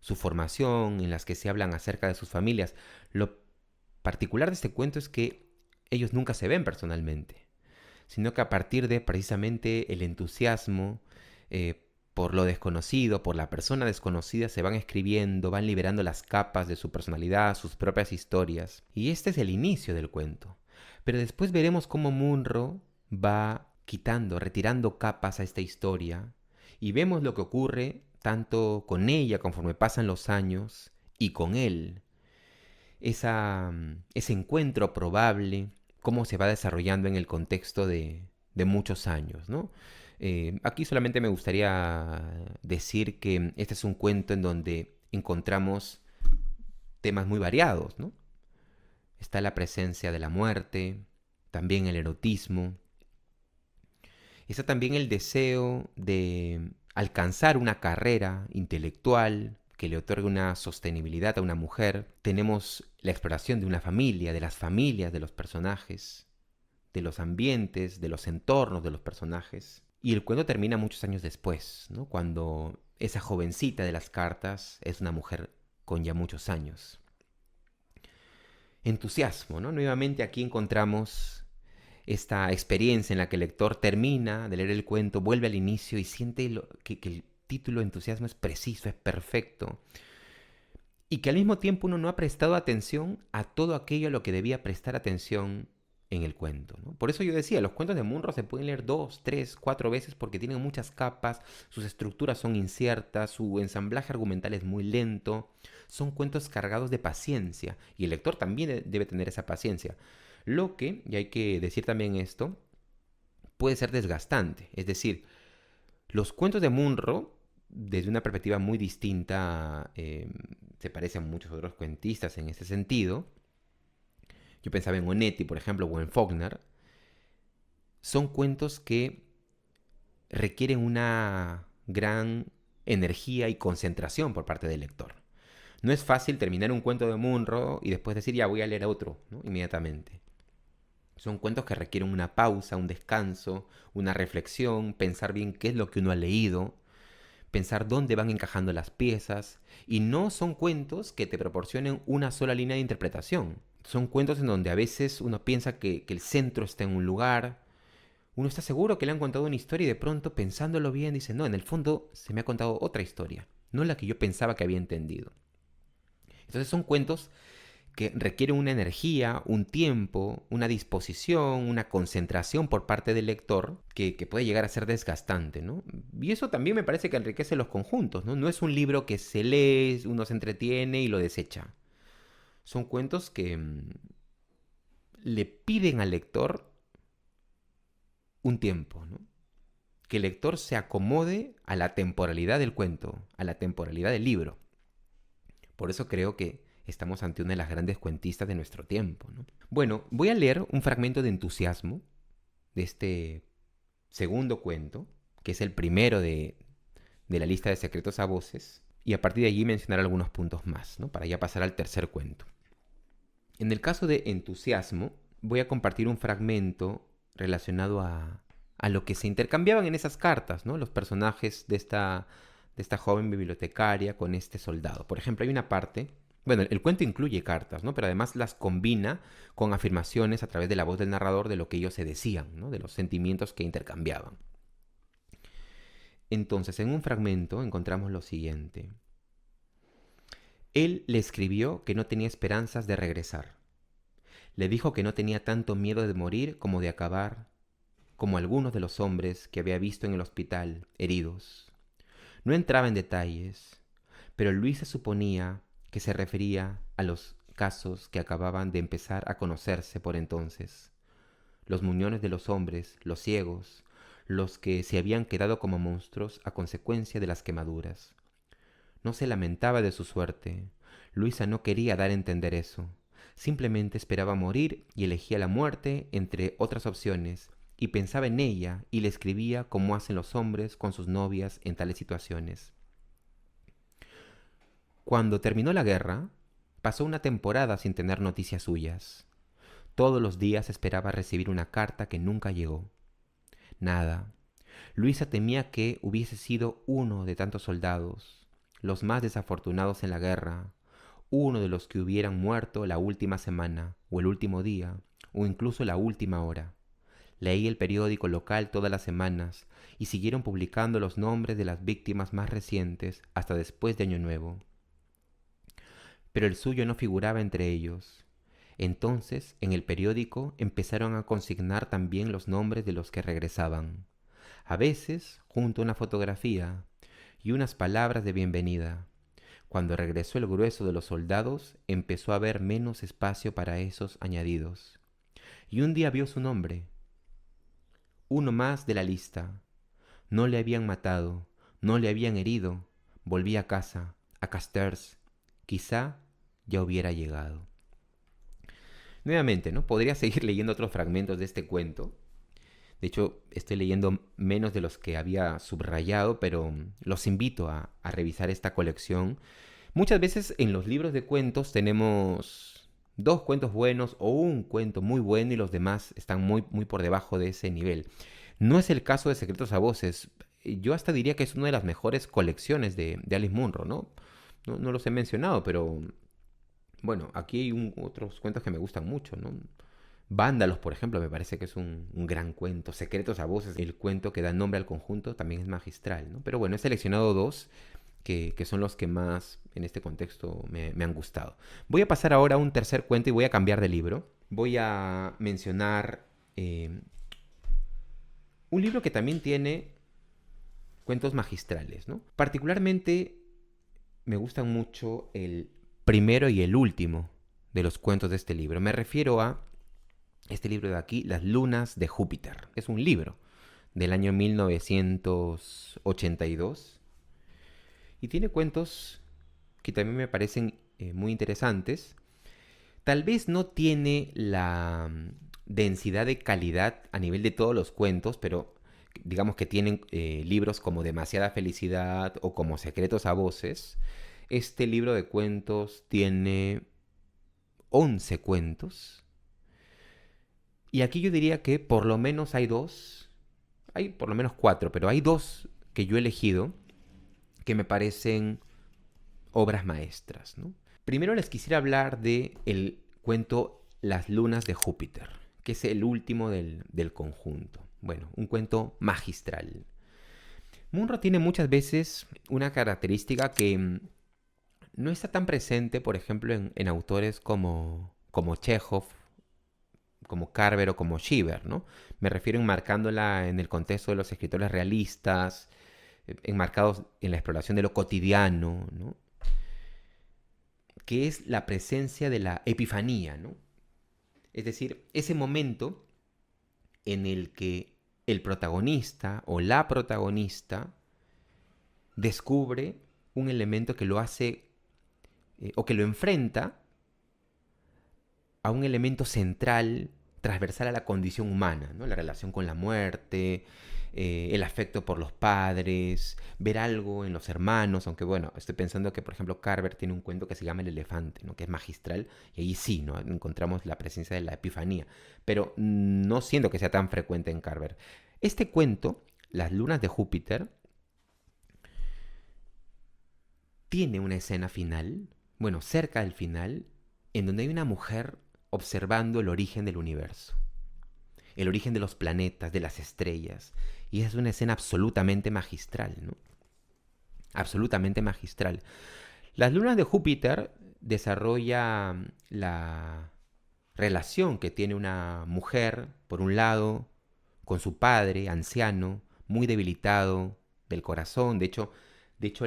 su formación, en las que se hablan acerca de sus familias. Lo particular de este cuento es que ellos nunca se ven personalmente, sino que a partir de precisamente el entusiasmo por lo desconocido, por la persona desconocida, se van escribiendo, van liberando las capas de su personalidad, sus propias historias. Y este es el inicio del cuento. Pero después veremos cómo Munro va quitando, retirando capas a esta historia, y vemos lo que ocurre tanto con ella conforme pasan los años y con él. Ese encuentro probable, cómo se va desarrollando en el contexto de muchos años, ¿no? Aquí solamente me gustaría decir que este es un cuento en donde encontramos temas muy variados, ¿no? Está la presencia de la muerte, también el erotismo, está también el deseo de alcanzar una carrera intelectual que le otorgue una sostenibilidad a una mujer. Tenemos la exploración de una familia, de las familias de los personajes, de los ambientes, de los entornos de los personajes. Y el cuento termina muchos años después, ¿no? Cuando esa jovencita de las cartas es una mujer con ya muchos años. Entusiasmo, ¿no? Nuevamente aquí encontramos esta experiencia en la que el lector termina de leer el cuento, vuelve al inicio y siente que el título entusiasmo es preciso, es perfecto. Y que al mismo tiempo uno no ha prestado atención a todo aquello a lo que debía prestar atención en el cuento, ¿no? Por eso yo decía, los cuentos de Munro se pueden leer 2, 3, 4 veces porque tienen muchas capas, sus estructuras son inciertas, su ensamblaje argumental es muy lento, son cuentos cargados de paciencia y el lector también debe tener esa paciencia. Lo que, y hay que decir también esto, puede ser desgastante. Es decir, los cuentos de Munro, desde una perspectiva muy distinta, se parecen a muchos otros cuentistas en ese sentido. Yo pensaba en Onetti, por ejemplo, o en Faulkner. Son cuentos que requieren una gran energía y concentración por parte del lector. No es fácil terminar un cuento de Munro y después decir, ya voy a leer otro, ¿no? Inmediatamente. Son cuentos que requieren una pausa, un descanso, una reflexión, pensar bien qué es lo que uno ha leído, pensar dónde van encajando las piezas. Y no son cuentos que te proporcionen una sola línea de interpretación. Son cuentos en donde a veces uno piensa que el centro está en un lugar, uno está seguro que le han contado una historia y de pronto, pensándolo bien, dice, no, en el fondo se me ha contado otra historia, no la que yo pensaba que había entendido. Entonces son cuentos que requieren una energía, un tiempo, una disposición, una concentración por parte del lector que puede llegar a ser desgastante, ¿no? Y eso también me parece que enriquece los conjuntos, ¿no? No es un libro que se lee, uno se entretiene y lo desecha. Son cuentos que le piden al lector un tiempo, ¿no? Que el lector se acomode a la temporalidad del cuento, a la temporalidad del libro. Por eso creo que estamos ante una de las grandes cuentistas de nuestro tiempo, ¿no? Bueno, voy a leer un fragmento de entusiasmo de este segundo cuento, que es el primero de la lista de secretos a voces, y a partir de allí mencionar algunos puntos más, ¿no? Para ya pasar al tercer cuento. En el caso de entusiasmo, voy a compartir un fragmento relacionado a lo que se intercambiaban en esas cartas, ¿no? Los personajes de esta joven bibliotecaria con este soldado. Por ejemplo, hay una parte, bueno, el cuento incluye cartas, ¿no? Pero además las combina con afirmaciones a través de la voz del narrador de lo que ellos se decían, ¿no? De los sentimientos que intercambiaban. Entonces, en un fragmento encontramos lo siguiente. Él le escribió que no tenía esperanzas de regresar. Le dijo que no tenía tanto miedo de morir como de acabar, como algunos de los hombres que había visto en el hospital, heridos. No entraba en detalles, pero Luisa suponía que se refería a los casos que acababan de empezar a conocerse por entonces. Los muñones de los hombres, los ciegos, los que se habían quedado como monstruos a consecuencia de las quemaduras. No se lamentaba de su suerte. Luisa no quería dar a entender eso. Simplemente esperaba morir y elegía la muerte entre otras opciones, y pensaba en ella y le escribía como hacen los hombres con sus novias en tales situaciones. Cuando terminó la guerra, pasó una temporada sin tener noticias suyas. Todos los días esperaba recibir una carta que nunca llegó. Nada. Luisa temía que hubiese sido uno de tantos soldados, los más desafortunados en la guerra, uno de los que hubieran muerto la última semana, o el último día, o incluso la última hora. Leí el periódico local todas las semanas y siguieron publicando los nombres de las víctimas más recientes hasta después de Año Nuevo. Pero el suyo no figuraba entre ellos. Entonces, en el periódico empezaron a consignar también los nombres de los que regresaban, a veces junto a una fotografía y unas palabras de bienvenida. Cuando regresó el grueso de los soldados, empezó a haber menos espacio para esos añadidos. Y un día vio su nombre, uno más de la lista. No le habían matado, no le habían herido. Volví a casa, a Casters. Quizá ya hubiera llegado. Nuevamente, ¿no? Podría seguir leyendo otros fragmentos de este cuento. De hecho, estoy leyendo menos de los que había subrayado, pero los invito a revisar esta colección. Muchas veces en los libros de cuentos tenemos dos cuentos buenos o un cuento muy bueno y los demás están muy por debajo de ese nivel. No es el caso de Secretos a Voces. Yo hasta diría que es una de las mejores colecciones de Alice Munro, ¿no? No los he mencionado, pero bueno, aquí hay otros cuentos que me gustan mucho, ¿no? Vándalos, por ejemplo, me parece que es un gran cuento. Secretos a Voces, el cuento que da nombre al conjunto, también es magistral, ¿no? Pero bueno, he seleccionado dos que son los que más en este contexto me han gustado. Voy a pasar ahora a un tercer cuento y voy a cambiar de libro. Voy a mencionar un libro que también tiene cuentos magistrales, ¿no? Particularmente me gustan mucho el primero y el último de los cuentos de este libro. Me refiero a este libro de aquí, Las lunas de Júpiter. Es un libro del año 1982 y tiene cuentos que también me parecen muy interesantes. Tal vez no tiene la densidad de calidad a nivel de todos los cuentos, pero digamos que tienen libros como Demasiada Felicidad o como Secretos a Voces. Este libro de cuentos tiene 11 cuentos. Y aquí yo diría que por lo menos hay por lo menos 4, pero hay dos que yo he elegido que me parecen obras maestras, ¿no? Primero les quisiera hablar de el cuento Las lunas de Júpiter, que es el último del conjunto. Bueno, un cuento magistral. Munro tiene muchas veces una característica que no está tan presente, por ejemplo, en autores como Chekhov, como Carver o como Cheever, ¿no? Me refiero enmarcándola en el contexto de los escritores realistas, enmarcados en la exploración de lo cotidiano, ¿no? Que es la presencia de la epifanía, ¿no? Es decir, ese momento en el que el protagonista o la protagonista descubre un elemento que lo hace o que lo enfrenta a un elemento central, transversal a la condición humana, ¿no? La relación con la muerte, el afecto por los padres, ver algo en los hermanos, aunque bueno, estoy pensando que por ejemplo Carver tiene un cuento que se llama El elefante, ¿no? Que es magistral, y ahí sí, ¿no? Encontramos la presencia de la epifanía, pero no siento que sea tan frecuente en Carver. Este cuento, Las lunas de Júpiter, tiene una escena final, bueno, cerca del final, en donde hay una mujer observando el origen del universo, el origen de los planetas, de las estrellas, y es una escena absolutamente magistral, ¿no? Absolutamente magistral. Las lunas de Júpiter desarrolla la relación que tiene una mujer, por un lado, con su padre, anciano, muy debilitado del corazón. De hecho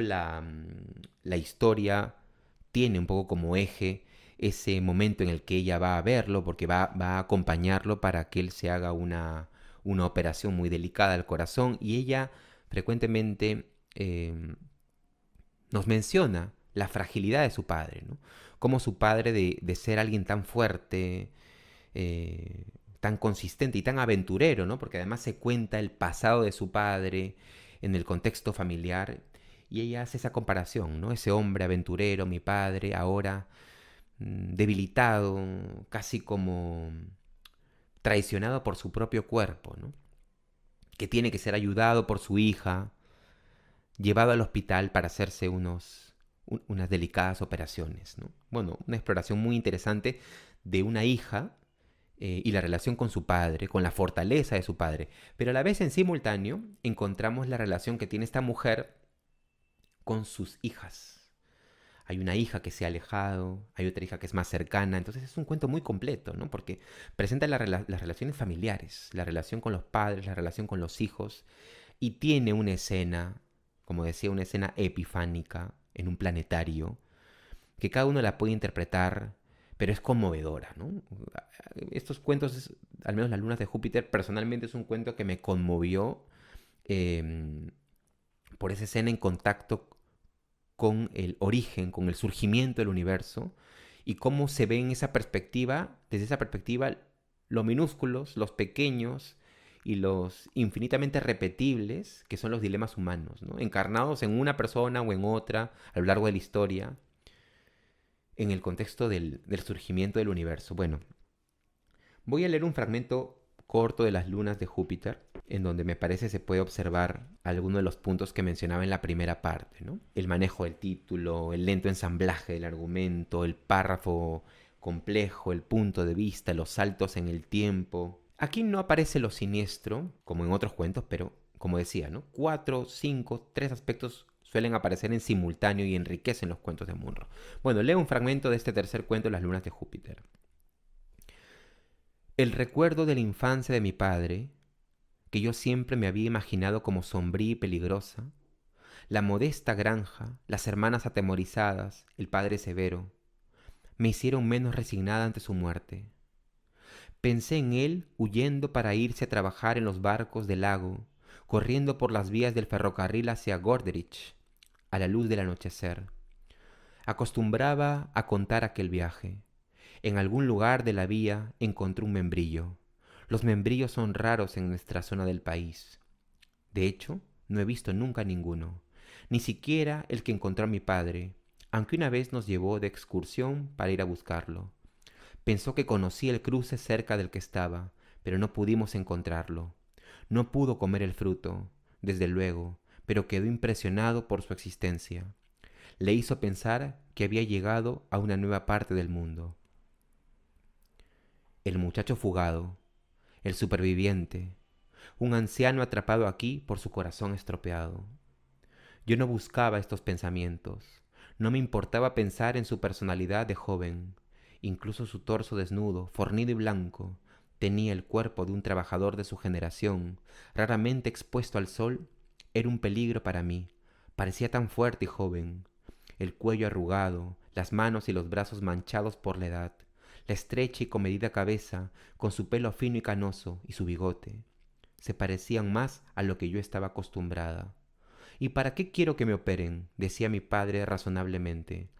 la historia tiene un poco como eje ese momento en el que ella va a verlo, porque va a acompañarlo para que él se haga una operación muy delicada al corazón, y ella frecuentemente nos menciona la fragilidad de su padre, ¿no? Como su padre de ser alguien tan fuerte, tan consistente y tan aventurero, ¿no? Porque además se cuenta el pasado de su padre en el contexto familiar, y ella hace esa comparación, ¿no? Ese hombre aventurero, mi padre, ahora debilitado, casi como traicionado por su propio cuerpo, ¿no? Que tiene que ser ayudado por su hija, llevado al hospital para hacerse unas delicadas operaciones, ¿no? Bueno, una exploración muy interesante de una hija y la relación con su padre, con la fortaleza de su padre. Pero a la vez en simultáneo encontramos la relación que tiene esta mujer con sus hijas. Hay una hija que se ha alejado, hay otra hija que es más cercana, entonces es un cuento muy completo, ¿no? Porque presenta las relaciones familiares, la relación con los padres, la relación con los hijos, y tiene una escena, como decía, una escena epifánica en un planetario, que cada uno la puede interpretar, pero es conmovedora, ¿no? Estos cuentos, al menos Las lunas de Júpiter, personalmente es un cuento que me conmovió eh, por esa escena en contacto con el origen, con el surgimiento del universo y cómo se ve en esa perspectiva, desde esa perspectiva, los minúsculos, los pequeños y los infinitamente repetibles que son los dilemas humanos, ¿no? Encarnados en una persona o en otra a lo largo de la historia, en el contexto del surgimiento del universo. Bueno, voy a leer un fragmento corto de Las lunas de Júpiter, en donde me parece se puede observar algunos de los puntos que mencionaba en la primera parte, ¿no? El manejo del título, el lento ensamblaje del argumento, el párrafo complejo, el punto de vista, los saltos en el tiempo. Aquí no aparece lo siniestro, como en otros cuentos, pero como decía, ¿no? 4, 5, 3 aspectos suelen aparecer en simultáneo y enriquecen los cuentos de Munro. Bueno, leo un fragmento de este tercer cuento, Las lunas de Júpiter. El recuerdo de la infancia de mi padre, que yo siempre me había imaginado como sombría y peligrosa, la modesta granja, las hermanas atemorizadas, el padre severo, me hicieron menos resignada ante su muerte. Pensé en él huyendo para irse a trabajar en los barcos del lago, corriendo por las vías del ferrocarril hacia Goderich, a la luz del anochecer. Acostumbraba a contar aquel viaje. En algún lugar de la vía encontré un membrillo. Los membrillos son raros en nuestra zona del país. De hecho, no he visto nunca ninguno, ni siquiera el que encontró a mi padre, aunque una vez nos llevó de excursión para ir a buscarlo. Pensó que conocía el cruce cerca del que estaba, pero no pudimos encontrarlo. No pudo comer el fruto, desde luego, pero quedó impresionado por su existencia. Le hizo pensar que había llegado a una nueva parte del mundo. El muchacho fugado, el superviviente, un anciano atrapado aquí por su corazón estropeado. Yo no buscaba estos pensamientos, no me importaba pensar en su personalidad de joven, incluso su torso desnudo, fornido y blanco, tenía el cuerpo de un trabajador de su generación, raramente expuesto al sol, era un peligro para mí, parecía tan fuerte y joven, el cuello arrugado, las manos y los brazos manchados por la edad, la estrecha y comedida cabeza, con su pelo fino y canoso, y su bigote, se parecían más a lo que yo estaba acostumbrada. ¿Y para qué quiero que me operen?, decía mi padre razonablemente.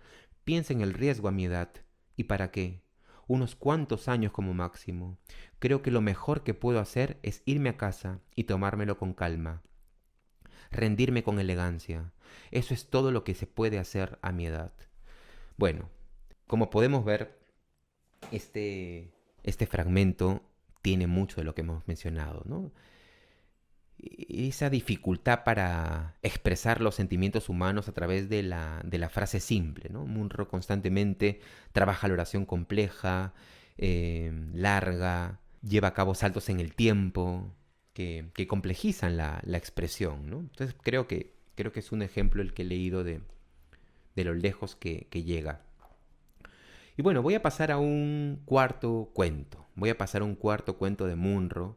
Piensa en el riesgo a mi edad. ¿Y para qué? Unos cuantos años como máximo. Creo que lo mejor que puedo hacer es irme a casa y tomármelo con calma. Rendirme con elegancia. Eso es todo lo que se puede hacer a mi edad. Bueno, como podemos ver, este fragmento tiene mucho de lo que hemos mencionado, ¿no? Esa dificultad para expresar los sentimientos humanos a través de la frase simple, ¿no? Munro constantemente trabaja la oración compleja, larga, lleva a cabo saltos en el tiempo que complejizan la expresión, ¿no? Entonces creo que es un ejemplo el que he leído de lo lejos que llega. Y bueno, voy a pasar a un cuarto cuento. Voy a pasar a un cuarto cuento de Munro,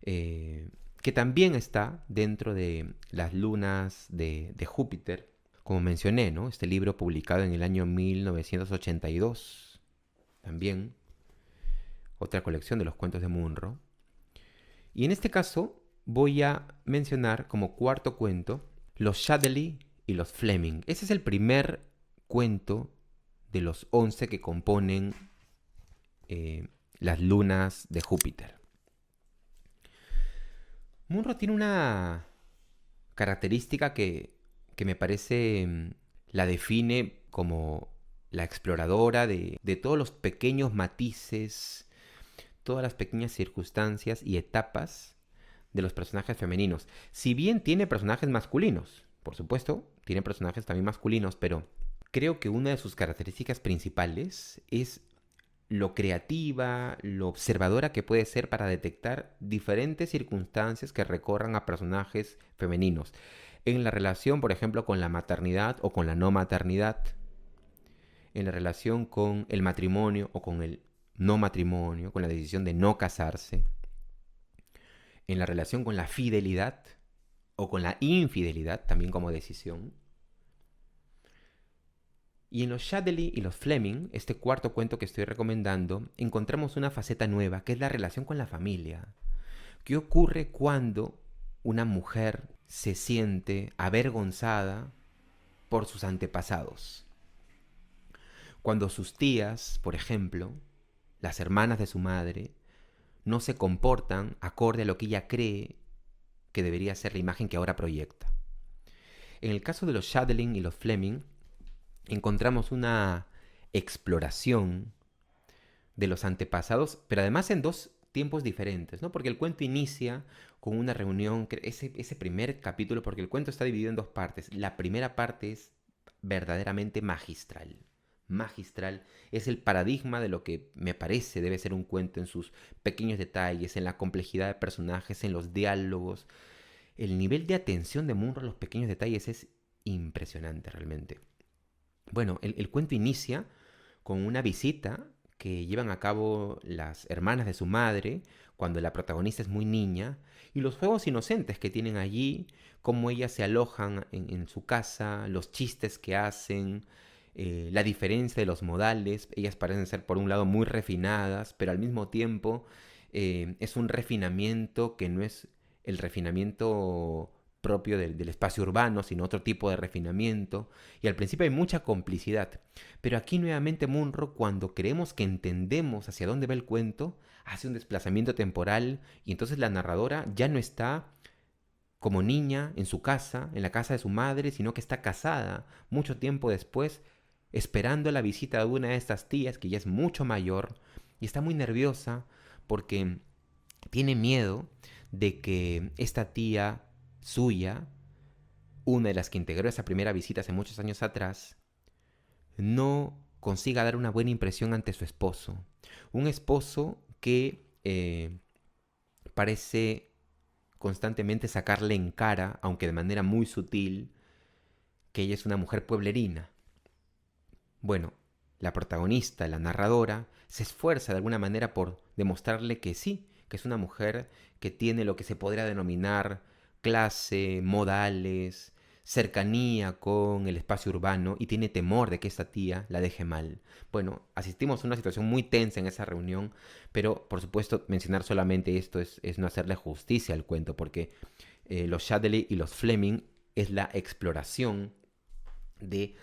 eh, que también está dentro de Las lunas de Júpiter. Como mencioné, ¿no? Este libro publicado en el año 1982. También otra colección de los cuentos de Munro. Y en este caso voy a mencionar como cuarto cuento Los Shadley y los Fleming. Ese es el primer cuento de los 11 que componen Las lunas de Júpiter. Munro tiene una característica que me parece la define como la exploradora de todos los pequeños matices, todas las pequeñas circunstancias y etapas de los personajes femeninos. Si bien tiene personajes masculinos, Por supuesto, tiene personajes también masculinos, pero creo que una de sus características principales es lo creativa, lo observadora que puede ser para detectar diferentes circunstancias que recorran a personajes femeninos. En la relación, por ejemplo, con la maternidad o con la no maternidad, en la relación con el matrimonio o con el no matrimonio, con la decisión de no casarse, en la relación con la fidelidad o con la infidelidad, también como decisión. Y en los Shadley y los Fleming, este cuarto cuento que estoy recomendando, encontramos una faceta nueva, que es la relación con la familia. ¿Qué ocurre cuando una mujer se siente avergonzada por sus antepasados? Cuando sus tías, por ejemplo, las hermanas de su madre, no se comportan acorde a lo que ella cree que debería ser la imagen que ahora proyecta. En el caso de los Shadling y los Fleming, encontramos una exploración de los antepasados, pero además en dos tiempos diferentes, ¿no? Porque el cuento inicia con una reunión, ese primer capítulo, porque el cuento está dividido en dos partes. La primera parte es verdaderamente magistral. Magistral es el paradigma de lo que me parece debe ser un cuento en sus pequeños detalles, en la complejidad de personajes, en los diálogos. El nivel de atención de Munro a los pequeños detalles es impresionante realmente. Bueno, el cuento inicia con una visita que llevan a cabo las hermanas de su madre cuando la protagonista es muy niña y los juegos inocentes que tienen allí, cómo ellas se alojan en su casa, los chistes que hacen, la diferencia de los modales. Ellas parecen ser por un lado muy refinadas, pero al mismo tiempo es un refinamiento que no es el refinamiento propio del espacio urbano, sino otro tipo de refinamiento. Y al principio hay mucha complicidad. Pero aquí nuevamente Munro, cuando creemos que entendemos hacia dónde va el cuento, hace un desplazamiento temporal y entonces la narradora ya no está como niña en su casa, en la casa de su madre, sino que está casada mucho tiempo después, esperando la visita de una de estas tías que ya es mucho mayor y está muy nerviosa porque tiene miedo de que esta tía suya, una de las que integró esa primera visita hace muchos años atrás, no consiga dar una buena impresión ante su esposo. Un esposo que parece constantemente sacarle en cara, aunque de manera muy sutil, que ella es una mujer pueblerina. Bueno, la protagonista, la narradora, se esfuerza de alguna manera por demostrarle que sí, que es una mujer que tiene lo que se podría denominar clase, modales, cercanía con el espacio urbano y tiene temor de que esta tía la deje mal. Bueno, asistimos a una situación muy tensa en esa reunión, pero por supuesto mencionar solamente esto es no hacerle justicia al cuento, porque los Shadley y los Fleming es la exploración de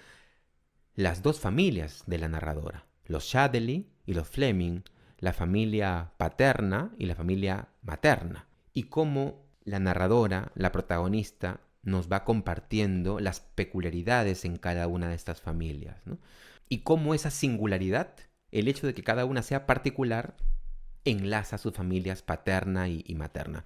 las dos familias de la narradora, los Shadley y los Fleming, la familia paterna y la familia materna, y cómo la narradora, la protagonista, nos va compartiendo las peculiaridades en cada una de estas familias, ¿no? Y cómo esa singularidad, el hecho de que cada una sea particular, enlaza a sus familias paterna y materna.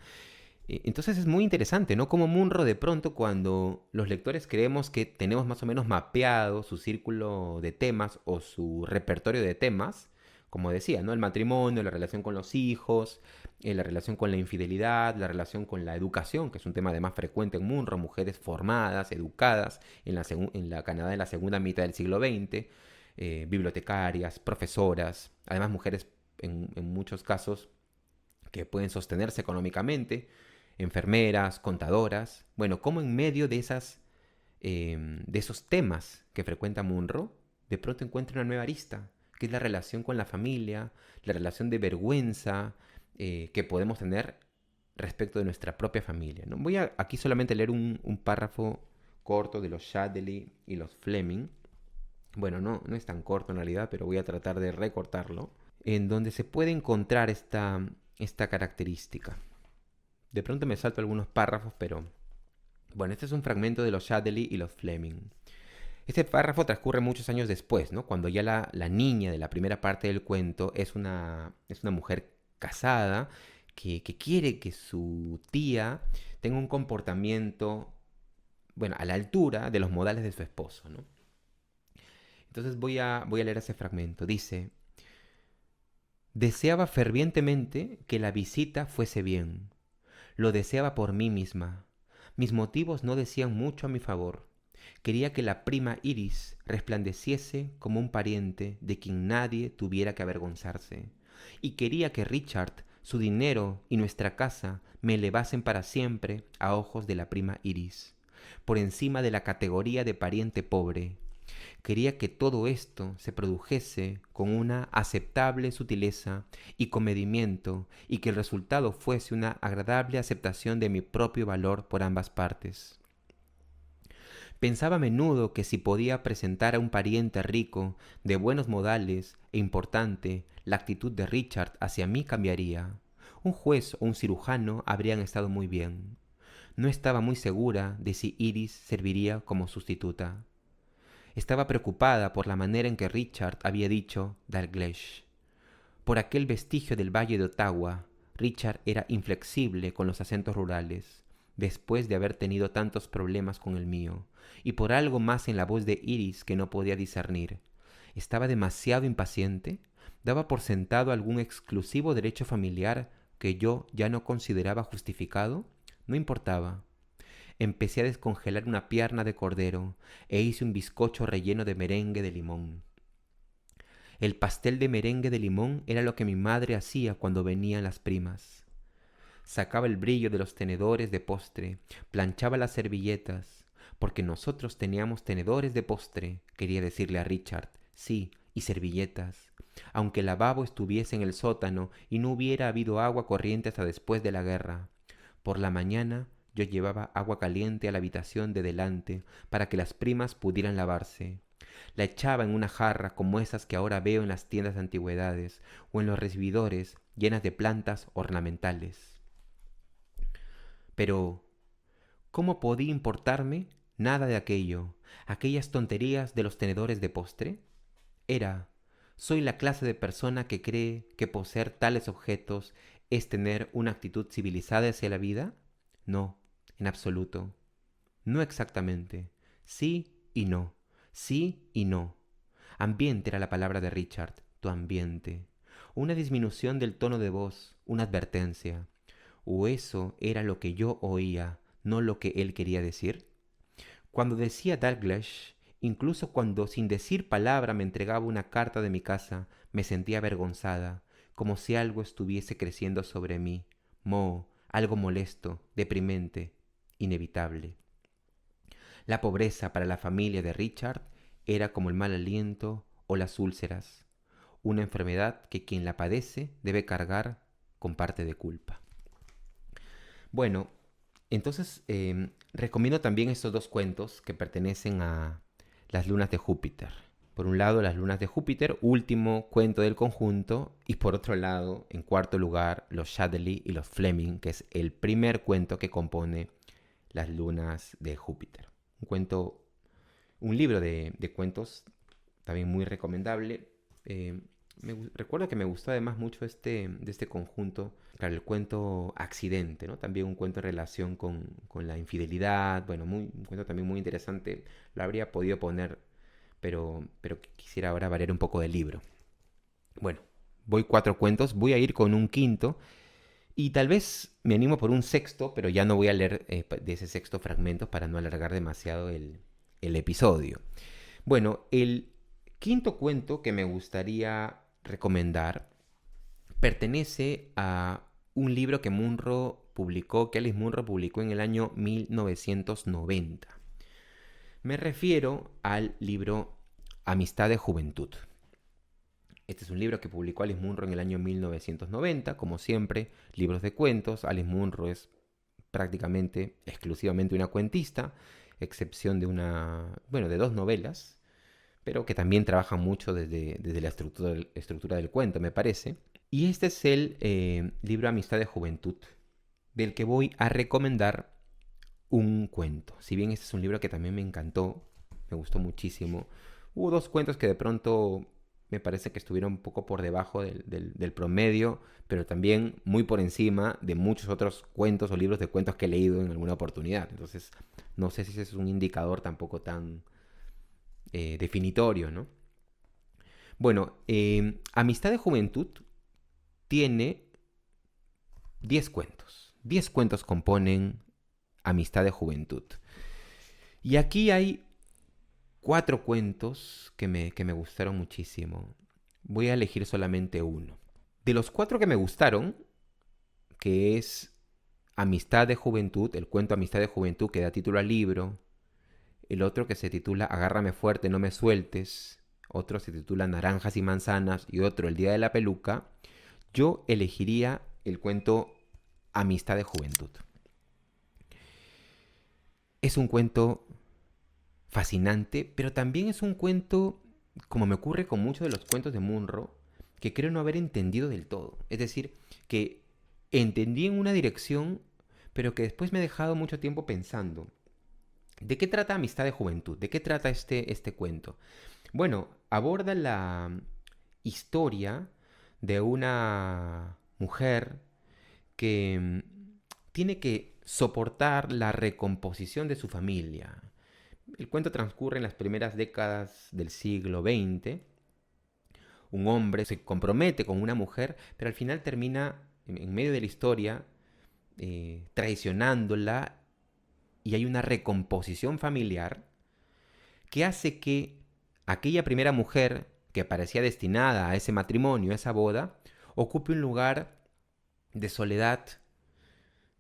Entonces es muy interesante, ¿no? Como Munro de pronto cuando los lectores creemos que tenemos más o menos mapeado su círculo de temas o su repertorio de temas, como decía, ¿no? El matrimonio, la relación con los hijos, la relación con la infidelidad, la relación con la educación, que es un tema además frecuente en Munro, mujeres formadas, educadas en la Canadá de la segunda mitad del siglo XX, bibliotecarias, profesoras, además mujeres en muchos casos que pueden sostenerse económicamente, enfermeras, contadoras. Bueno, como en medio de esos temas que frecuenta Munro, de pronto encuentra una nueva arista, que es la relación con la familia, la relación de vergüenza que podemos tener respecto de nuestra propia familia, ¿no? Voy a aquí solamente leer un párrafo corto de los Shadley y los Fleming. Bueno, no es tan corto en realidad, pero voy a tratar de recortarlo, en donde se puede encontrar esta característica. De pronto me salto algunos párrafos, pero bueno, este es un fragmento de los Shadley y los Fleming. Este párrafo transcurre muchos años después, ¿no? Cuando ya la niña de la primera parte del cuento es una mujer casada que quiere que su tía tenga un comportamiento bueno, a la altura de los modales de su esposo, ¿no? Entonces voy a leer ese fragmento. Dice: deseaba fervientemente que la visita fuese bien. Lo deseaba por mí misma. Mis motivos no decían mucho a mi favor. Quería que la prima Iris resplandeciese como un pariente de quien nadie tuviera que avergonzarse. Y quería que Richard, su dinero y nuestra casa me elevasen para siempre a ojos de la prima Iris, por encima de la categoría de pariente pobre. Quería que todo esto se produjese con una aceptable sutileza y comedimiento, y que el resultado fuese una agradable aceptación de mi propio valor por ambas partes. Pensaba a menudo que si podía presentar a un pariente rico, de buenos modales e importante, la actitud de Richard hacia mí cambiaría. Un juez o un cirujano habrían estado muy bien. No estaba muy segura de si Iris serviría como sustituta. Estaba preocupada por la manera en que Richard había dicho Dalgleish. Por aquel vestigio del valle de Ottawa, Richard era inflexible con los acentos rurales, después de haber tenido tantos problemas con el mío, y por algo más en la voz de Iris que no podía discernir. ¿Estaba demasiado impaciente? ¿Daba por sentado algún exclusivo derecho familiar que yo ya no consideraba justificado? No importaba. Empecé a descongelar una pierna de cordero e hice un bizcocho relleno de merengue de limón. El pastel de merengue de limón era lo que mi madre hacía cuando venían las primas. Sacaba el brillo de los tenedores de postre, planchaba las servilletas, porque nosotros teníamos tenedores de postre, quería decirle a Richard, sí, y servilletas, aunque el lavabo estuviese en el sótano y no hubiera habido agua corriente hasta después de la guerra. Por la mañana yo llevaba agua caliente a la habitación de delante para que las primas pudieran lavarse. La echaba en una jarra como esas que ahora veo en las tiendas de antigüedades o en los recibidores llenas de plantas ornamentales. Pero, ¿cómo podía importarme nada de aquello, aquellas tonterías de los tenedores de postre? Soy la clase de persona que cree que poseer tales objetos es tener una actitud civilizada hacia la vida. No, en absoluto. No exactamente. Sí y no. Sí y no. Ambiente era la palabra de Richard. Tu ambiente. Una disminución del tono de voz, una advertencia. ¿O eso era lo que yo oía, no lo que él quería decir? Cuando decía Dalgleish, incluso cuando sin decir palabra me entregaba una carta de mi casa, me sentía avergonzada, como si algo estuviese creciendo sobre mí. Algo molesto, deprimente, inevitable. La pobreza para la familia de Richard era como el mal aliento o las úlceras, una enfermedad que quien la padece debe cargar con parte de culpa. Bueno, entonces recomiendo también estos dos cuentos que pertenecen a las lunas de Júpiter. Por un lado, las lunas de Júpiter, último cuento del conjunto, y por otro lado, en cuarto lugar, los Shadley y los Fleming, que es el primer cuento que compone las lunas de Júpiter. Un libro de cuentos también muy recomendable. Recuerdo que me gustó además mucho de este conjunto, claro, el cuento Accidente, ¿no? También un cuento en relación con la infidelidad, bueno, un cuento también muy interesante. Lo habría podido poner, pero quisiera ahora variar un poco del libro. Bueno, voy 4 cuentos, voy a ir con un quinto y tal vez me animo por un sexto, pero ya no voy a leer de ese sexto fragmento para no alargar demasiado el episodio. Bueno, el quinto cuento que me gustaría recomendar pertenece a un libro que Alice Munro publicó en el año 1990. Me refiero al libro Amistad de Juventud. Este es un libro que publicó Alice Munro en el año 1990. Como siempre, libros de cuentos. Alice Munro es prácticamente exclusivamente una cuentista, excepción de 2 novelas, pero que también trabaja mucho desde la estructura del cuento, me parece. Y este es el libro Amistad de Juventud, del que voy a recomendar un cuento. Si bien este es un libro que también me encantó, me gustó muchísimo, hubo 2 cuentos que de pronto me parece que estuvieron un poco por debajo del promedio, pero también muy por encima de muchos otros cuentos o libros de cuentos que he leído en alguna oportunidad. Entonces, no sé si ese es un indicador tampoco tan definitorio, ¿no? Bueno, Amistad de Juventud tiene 10 cuentos. 10 cuentos componen Amistad de Juventud. Y aquí hay 4 cuentos que me gustaron muchísimo. Voy a elegir solamente uno. De los 4 que me gustaron, que es Amistad de Juventud, el cuento Amistad de Juventud que da título al libro, el otro que se titula Agárrame fuerte, no me sueltes, otro se titula Naranjas y manzanas y otro El día de la peluca, yo elegiría el cuento Amistad de Juventud. Es un cuento fascinante, pero también es un cuento, como me ocurre con muchos de los cuentos de Munro, que creo no haber entendido del todo. Es decir, que entendí en una dirección, pero que después me he dejado mucho tiempo pensando. ¿De qué trata Amistad de Juventud? ¿De qué trata este cuento? Bueno, aborda la historia de una mujer que tiene que soportar la recomposición de su familia. El cuento transcurre en las primeras décadas del siglo XX. Un hombre se compromete con una mujer, pero al final termina en medio de la historia traicionándola y hay una recomposición familiar que hace que aquella primera mujer que parecía destinada a ese matrimonio, a esa boda, ocupe un lugar de soledad,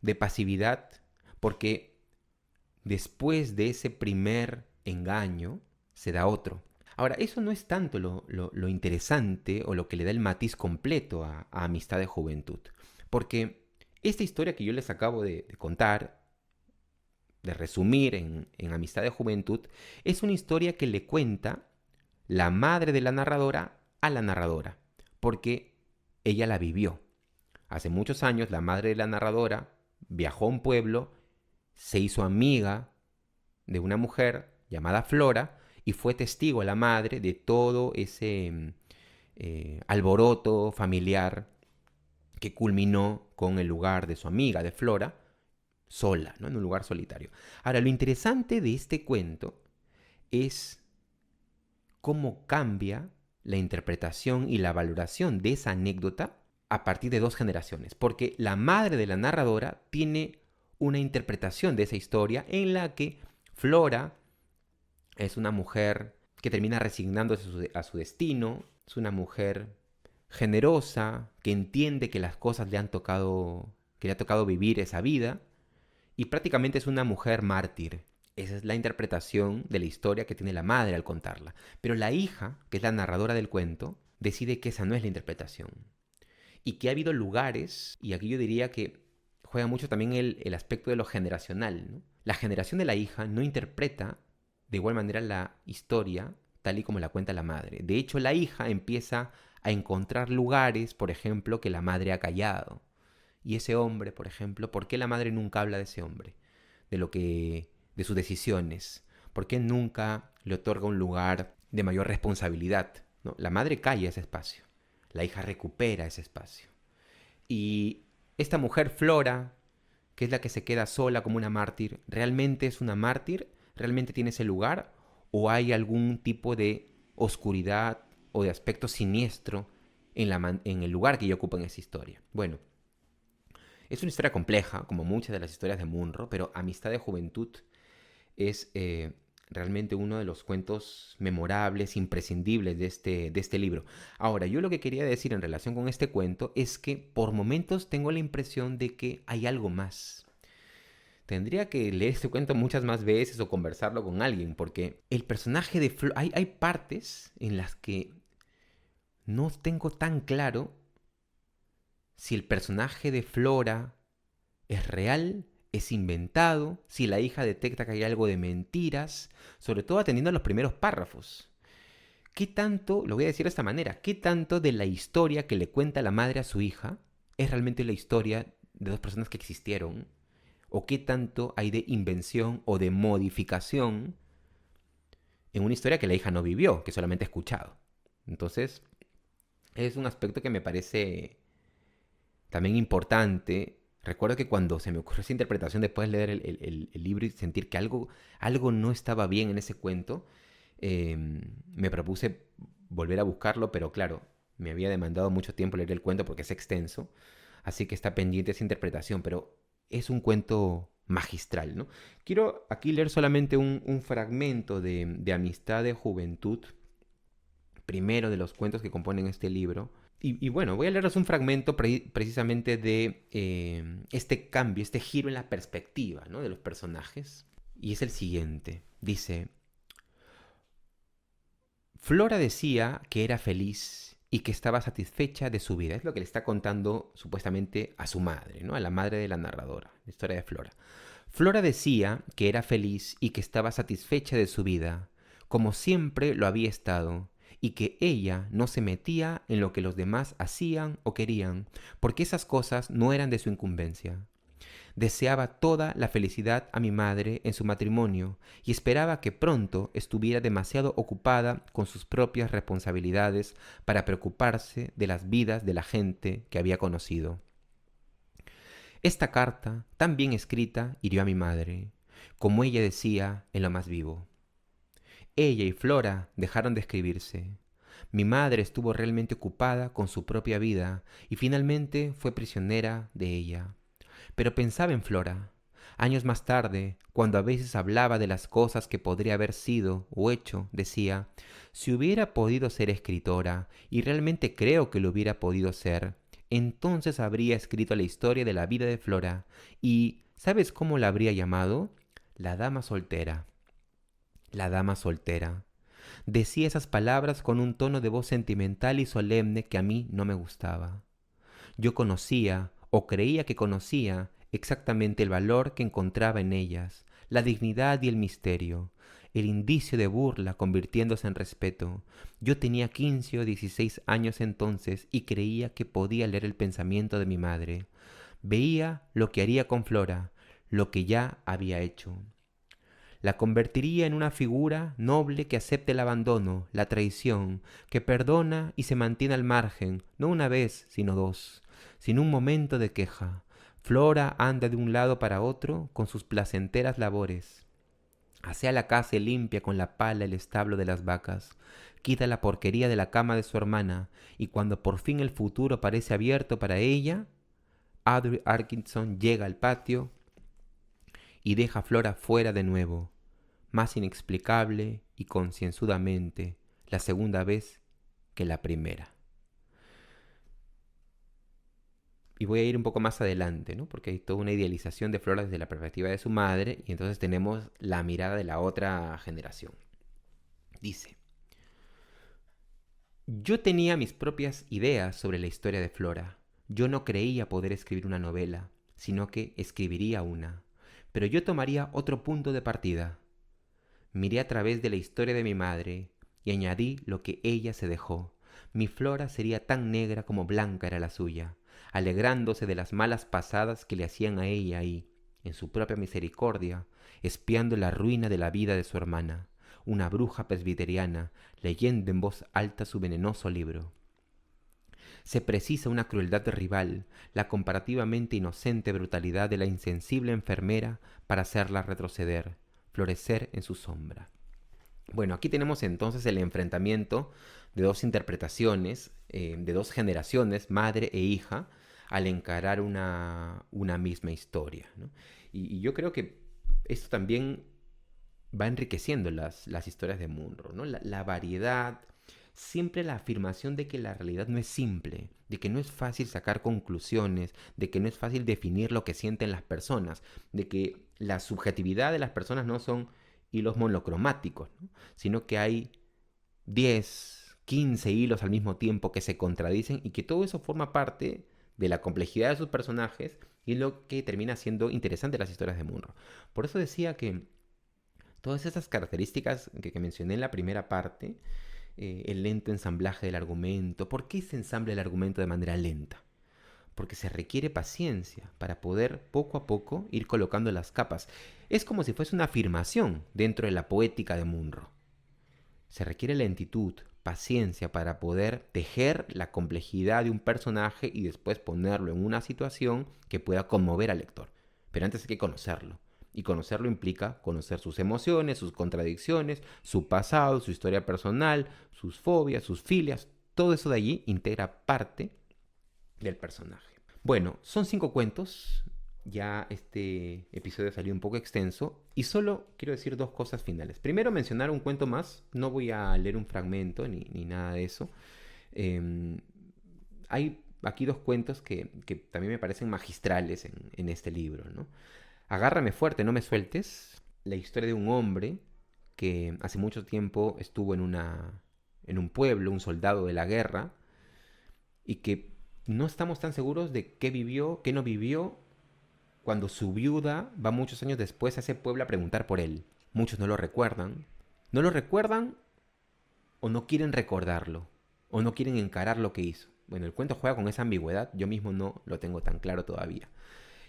de pasividad, porque después de ese primer engaño se da otro. Ahora, eso no es tanto lo interesante o lo que le da el matiz completo a Amistad de Juventud, porque esta historia que yo les acabo de contar, de resumir en Amistad de Juventud, es una historia que le cuenta la madre de la narradora a la narradora, porque ella la vivió. Hace muchos años la madre de la narradora viajó a un pueblo, se hizo amiga de una mujer llamada Flora y fue testigo la madre de todo ese alboroto familiar que culminó con el lugar de su amiga, de Flora, sola, ¿no? En un lugar solitario. Ahora, lo interesante de este cuento es cómo cambia la interpretación y la valoración de esa anécdota a partir de 2 generaciones, porque la madre de la narradora tiene una interpretación de esa historia en la que Flora es una mujer que termina resignándose a su destino, es una mujer generosa, que entiende que las cosas que le ha tocado vivir esa vida, y prácticamente es una mujer mártir. Esa es la interpretación de la historia que tiene la madre al contarla. Pero la hija, que es la narradora del cuento, decide que esa no es la interpretación. Y que ha habido lugares, y aquí yo diría que juega mucho también el aspecto de lo generacional, ¿no? La generación de la hija no interpreta de igual manera la historia tal y como la cuenta la madre. De hecho, la hija empieza a encontrar lugares, por ejemplo, que la madre ha callado. Y ese hombre, por ejemplo, ¿por qué la madre nunca habla de ese hombre? De sus decisiones. ¿Por qué nunca le otorga un lugar de mayor responsabilidad? ¿No? La madre calla ese espacio. La hija recupera ese espacio. Y esta mujer, Flora, que es la que se queda sola como una mártir, ¿realmente es una mártir? ¿Realmente tiene ese lugar? ¿O hay algún tipo de oscuridad o de aspecto siniestro en el lugar que ella ocupa en esa historia? Bueno, es una historia compleja, como muchas de las historias de Munro, pero Amistad de Juventud es realmente uno de los cuentos memorables, imprescindibles de este libro. Ahora, yo lo que quería decir en relación con este cuento es que por momentos tengo la impresión de que hay algo más. Tendría que leer este cuento muchas más veces o conversarlo con alguien, porque el personaje de Flora... Hay partes en las que no tengo tan claro si el personaje de Flora es real, es inventado, si la hija detecta que hay algo de mentiras, sobre todo atendiendo a los primeros párrafos. ¿Qué tanto, lo voy a decir de esta manera, qué tanto de la historia que le cuenta la madre a su hija es realmente la historia de 2 personas que existieron? ¿O qué tanto hay de invención o de modificación en una historia que la hija no vivió, que solamente ha escuchado? Entonces, es un aspecto que me parece también importante. Recuerdo que cuando se me ocurrió esa interpretación, después de leer el libro y sentir que algo no estaba bien en ese cuento, eh, me propuse volver a buscarlo, pero claro, me había demandado mucho tiempo leer el cuento porque es extenso, así que está pendiente esa interpretación, pero es un cuento magistral, ¿no? Quiero aquí leer solamente un fragmento de Amistad de Juventud, primero de los cuentos que componen este libro. Y bueno, voy a leerles un fragmento precisamente de este cambio, este giro en la perspectiva, ¿no?, de los personajes. Y es el siguiente. Dice: Flora decía que era feliz y que estaba satisfecha de su vida. Es lo que le está contando supuestamente a su madre, ¿no?, a la madre de la narradora, la historia de Flora. Flora decía que era feliz y que estaba satisfecha de su vida, como siempre lo había estado, y que ella no se metía en lo que los demás hacían o querían, porque esas cosas no eran de su incumbencia. Deseaba toda la felicidad a mi madre en su matrimonio y esperaba que pronto estuviera demasiado ocupada con sus propias responsabilidades para preocuparse de las vidas de la gente que había conocido. Esta carta, tan bien escrita, hirió a mi madre, como ella decía en lo más vivo. Ella y Flora dejaron de escribirse. Mi madre estuvo realmente ocupada con su propia vida y finalmente fue prisionera de ella. Pero pensaba en Flora. Años más tarde, cuando a veces hablaba de las cosas que podría haber sido o hecho, decía: si hubiera podido ser escritora, y realmente creo que lo hubiera podido ser, entonces habría escrito la historia de la vida de Flora, y ¿sabes cómo la habría llamado? La dama soltera. La dama soltera. Decía esas palabras con un tono de voz sentimental y solemne que a mí no me gustaba. Yo conocía, o creía que conocía, exactamente el valor que encontraba en ellas, la dignidad y el misterio, el indicio de burla convirtiéndose en respeto. Yo tenía 15 o 16 años entonces y creía que podía leer el pensamiento de mi madre. Veía lo que haría con Flora, lo que ya había hecho. La convertiría en una figura noble que acepte el abandono, la traición, que perdona y se mantiene al margen, no una vez, sino dos, sin un momento de queja. Flora anda de un lado para otro con sus placenteras labores. Asea la casa y limpia con la pala el establo de las vacas. Quita la porquería de la cama de su hermana, y cuando por fin el futuro parece abierto para ella, Audrey Arkinson llega al patio y deja a Flora fuera de nuevo, más inexplicable y concienzudamente, la segunda vez que la primera. Y voy a ir un poco más adelante, ¿no?, porque hay toda una idealización de Flora desde la perspectiva de su madre, y entonces tenemos la mirada de la otra generación. Dice: yo tenía mis propias ideas sobre la historia de Flora. Yo no creía poder escribir una novela, sino que escribiría una. Pero yo tomaría otro punto de partida. Miré a través de la historia de mi madre y añadí lo que ella se dejó. Mi Flora sería tan negra como blanca era la suya, alegrándose de las malas pasadas que le hacían a ella y, en su propia misericordia, espiando la ruina de la vida de su hermana, una bruja presbiteriana, leyendo en voz alta su venenoso libro. Se precisa una crueldad rival, la comparativamente inocente brutalidad de la insensible enfermera para hacerla retroceder, florecer en su sombra. Bueno, aquí tenemos entonces el enfrentamiento de dos interpretaciones, de dos generaciones, madre e hija, al encarar una misma historia, ¿no? Y yo creo que esto también va enriqueciendo las historias de Munro, ¿no? La variedad, siempre la afirmación de que la realidad no es simple, de que no es fácil sacar conclusiones, de que no es fácil definir lo que sienten las personas, de que la subjetividad de las personas no son hilos monocromáticos, ¿no?, sino que hay 10, 15 hilos al mismo tiempo que se contradicen y que todo eso forma parte de la complejidad de sus personajes y lo que termina siendo interesante las historias de Munro. Por eso decía que todas esas características que mencioné en la primera parte, el lento ensamblaje del argumento. ¿Por qué se ensambla el argumento de manera lenta? Porque se requiere paciencia para poder poco a poco ir colocando las capas. Es como si fuese una afirmación dentro de la poética de Munro. Se requiere lentitud, paciencia para poder tejer la complejidad de un personaje y después ponerlo en una situación que pueda conmover al lector. Pero antes hay que conocerlo. Y conocerlo implica conocer sus emociones, sus contradicciones, su pasado, su historia personal, sus fobias, sus filias. Todo eso de allí integra parte del personaje. Bueno, son 5 cuentos. Ya este episodio salió un poco extenso y solo quiero decir 2 cosas finales. Primero, mencionar un cuento más. No voy a leer un fragmento ni nada de eso. Hay aquí 2 cuentos que también me parecen magistrales en este libro, ¿no? Agárrame fuerte, no me sueltes. La historia de un hombre que hace mucho tiempo estuvo en un pueblo, un soldado de la guerra, y que no estamos tan seguros de qué vivió, qué no vivió, cuando su viuda va muchos años después a ese pueblo a preguntar por él. Muchos no lo recuerdan. No lo recuerdan o no quieren recordarlo, o no quieren encarar lo que hizo. Bueno, el cuento juega con esa ambigüedad, yo mismo no lo tengo tan claro todavía.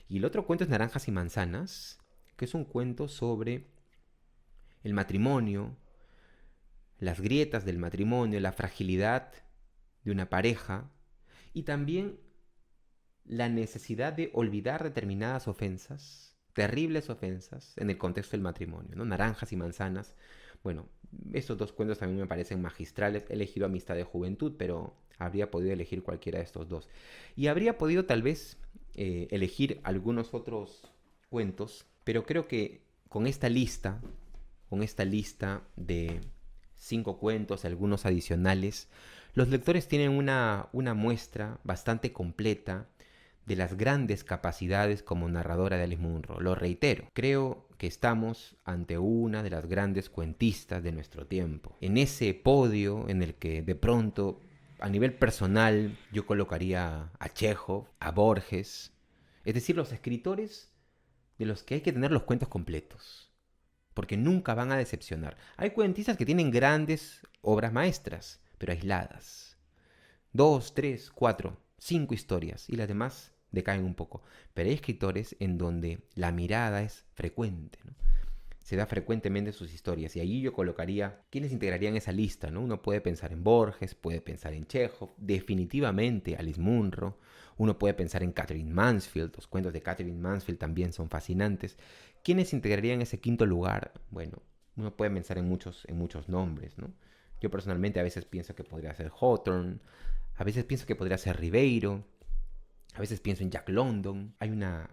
Y el otro cuento es Naranjas y Manzanas, que es un cuento sobre el matrimonio, las grietas del matrimonio, la fragilidad de una pareja y también la necesidad de olvidar determinadas ofensas, terribles ofensas, en el contexto del matrimonio, ¿no? Naranjas y Manzanas. Bueno, estos 2 cuentos también me parecen magistrales. He elegido Amistad de Juventud, pero habría podido elegir cualquiera de estos 2. Y habría podido tal vez elegir algunos otros cuentos, pero creo que con esta lista de 5 cuentos, algunos adicionales, los lectores tienen una muestra bastante completa de las grandes capacidades como narradora de Alice Munro. Lo reitero, creo que estamos ante una de las grandes cuentistas de nuestro tiempo. En ese podio en el que de pronto, a nivel personal, yo colocaría a Chekhov, a Borges, es decir, los escritores de los que hay que tener los cuentos completos, porque nunca van a decepcionar. Hay cuentistas que tienen grandes obras maestras, pero aisladas. 2, 3, 4, 5 historias y las demás decaen un poco. Pero hay escritores en donde la mirada es frecuente, ¿no? Se da frecuentemente sus historias y allí yo colocaría quienes integrarían esa lista, ¿no? Uno puede pensar en Borges, puede pensar en Chekhov, definitivamente Alice Munro. Uno puede pensar en Katherine Mansfield, los cuentos de Katherine Mansfield también son fascinantes. ¿Quiénes integrarían ese quinto lugar? Bueno, uno puede pensar en muchos nombres, ¿no? Yo personalmente a veces pienso que podría ser Hawthorne, a veces pienso que podría ser Ribeiro, a veces pienso en Jack London. Hay una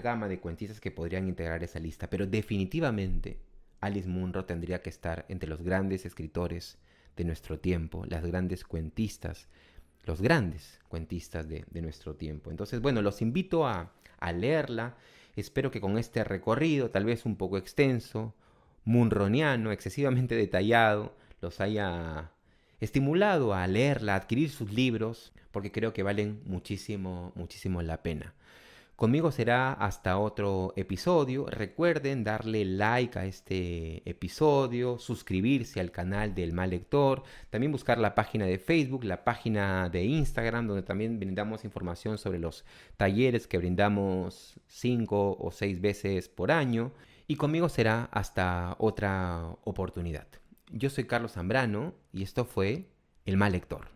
gama de cuentistas que podrían integrar esa lista, pero definitivamente Alice Munro tendría que estar entre los grandes escritores de nuestro tiempo, las grandes cuentistas, los grandes cuentistas de nuestro tiempo. Entonces, bueno, los invito a leerla. Espero que con este recorrido, tal vez un poco extenso, munroniano, excesivamente detallado, los haya estimulado a leerla, a adquirir sus libros, porque creo que valen muchísimo, muchísimo la pena. Conmigo será hasta otro episodio. Recuerden darle like a este episodio, suscribirse al canal del Mal Lector, también buscar la página de Facebook, la página de Instagram, donde también brindamos información sobre los talleres que brindamos 5 o 6 veces por año. Y conmigo será hasta otra oportunidad. Yo soy Carlos Zambrano y esto fue El Mal Lector.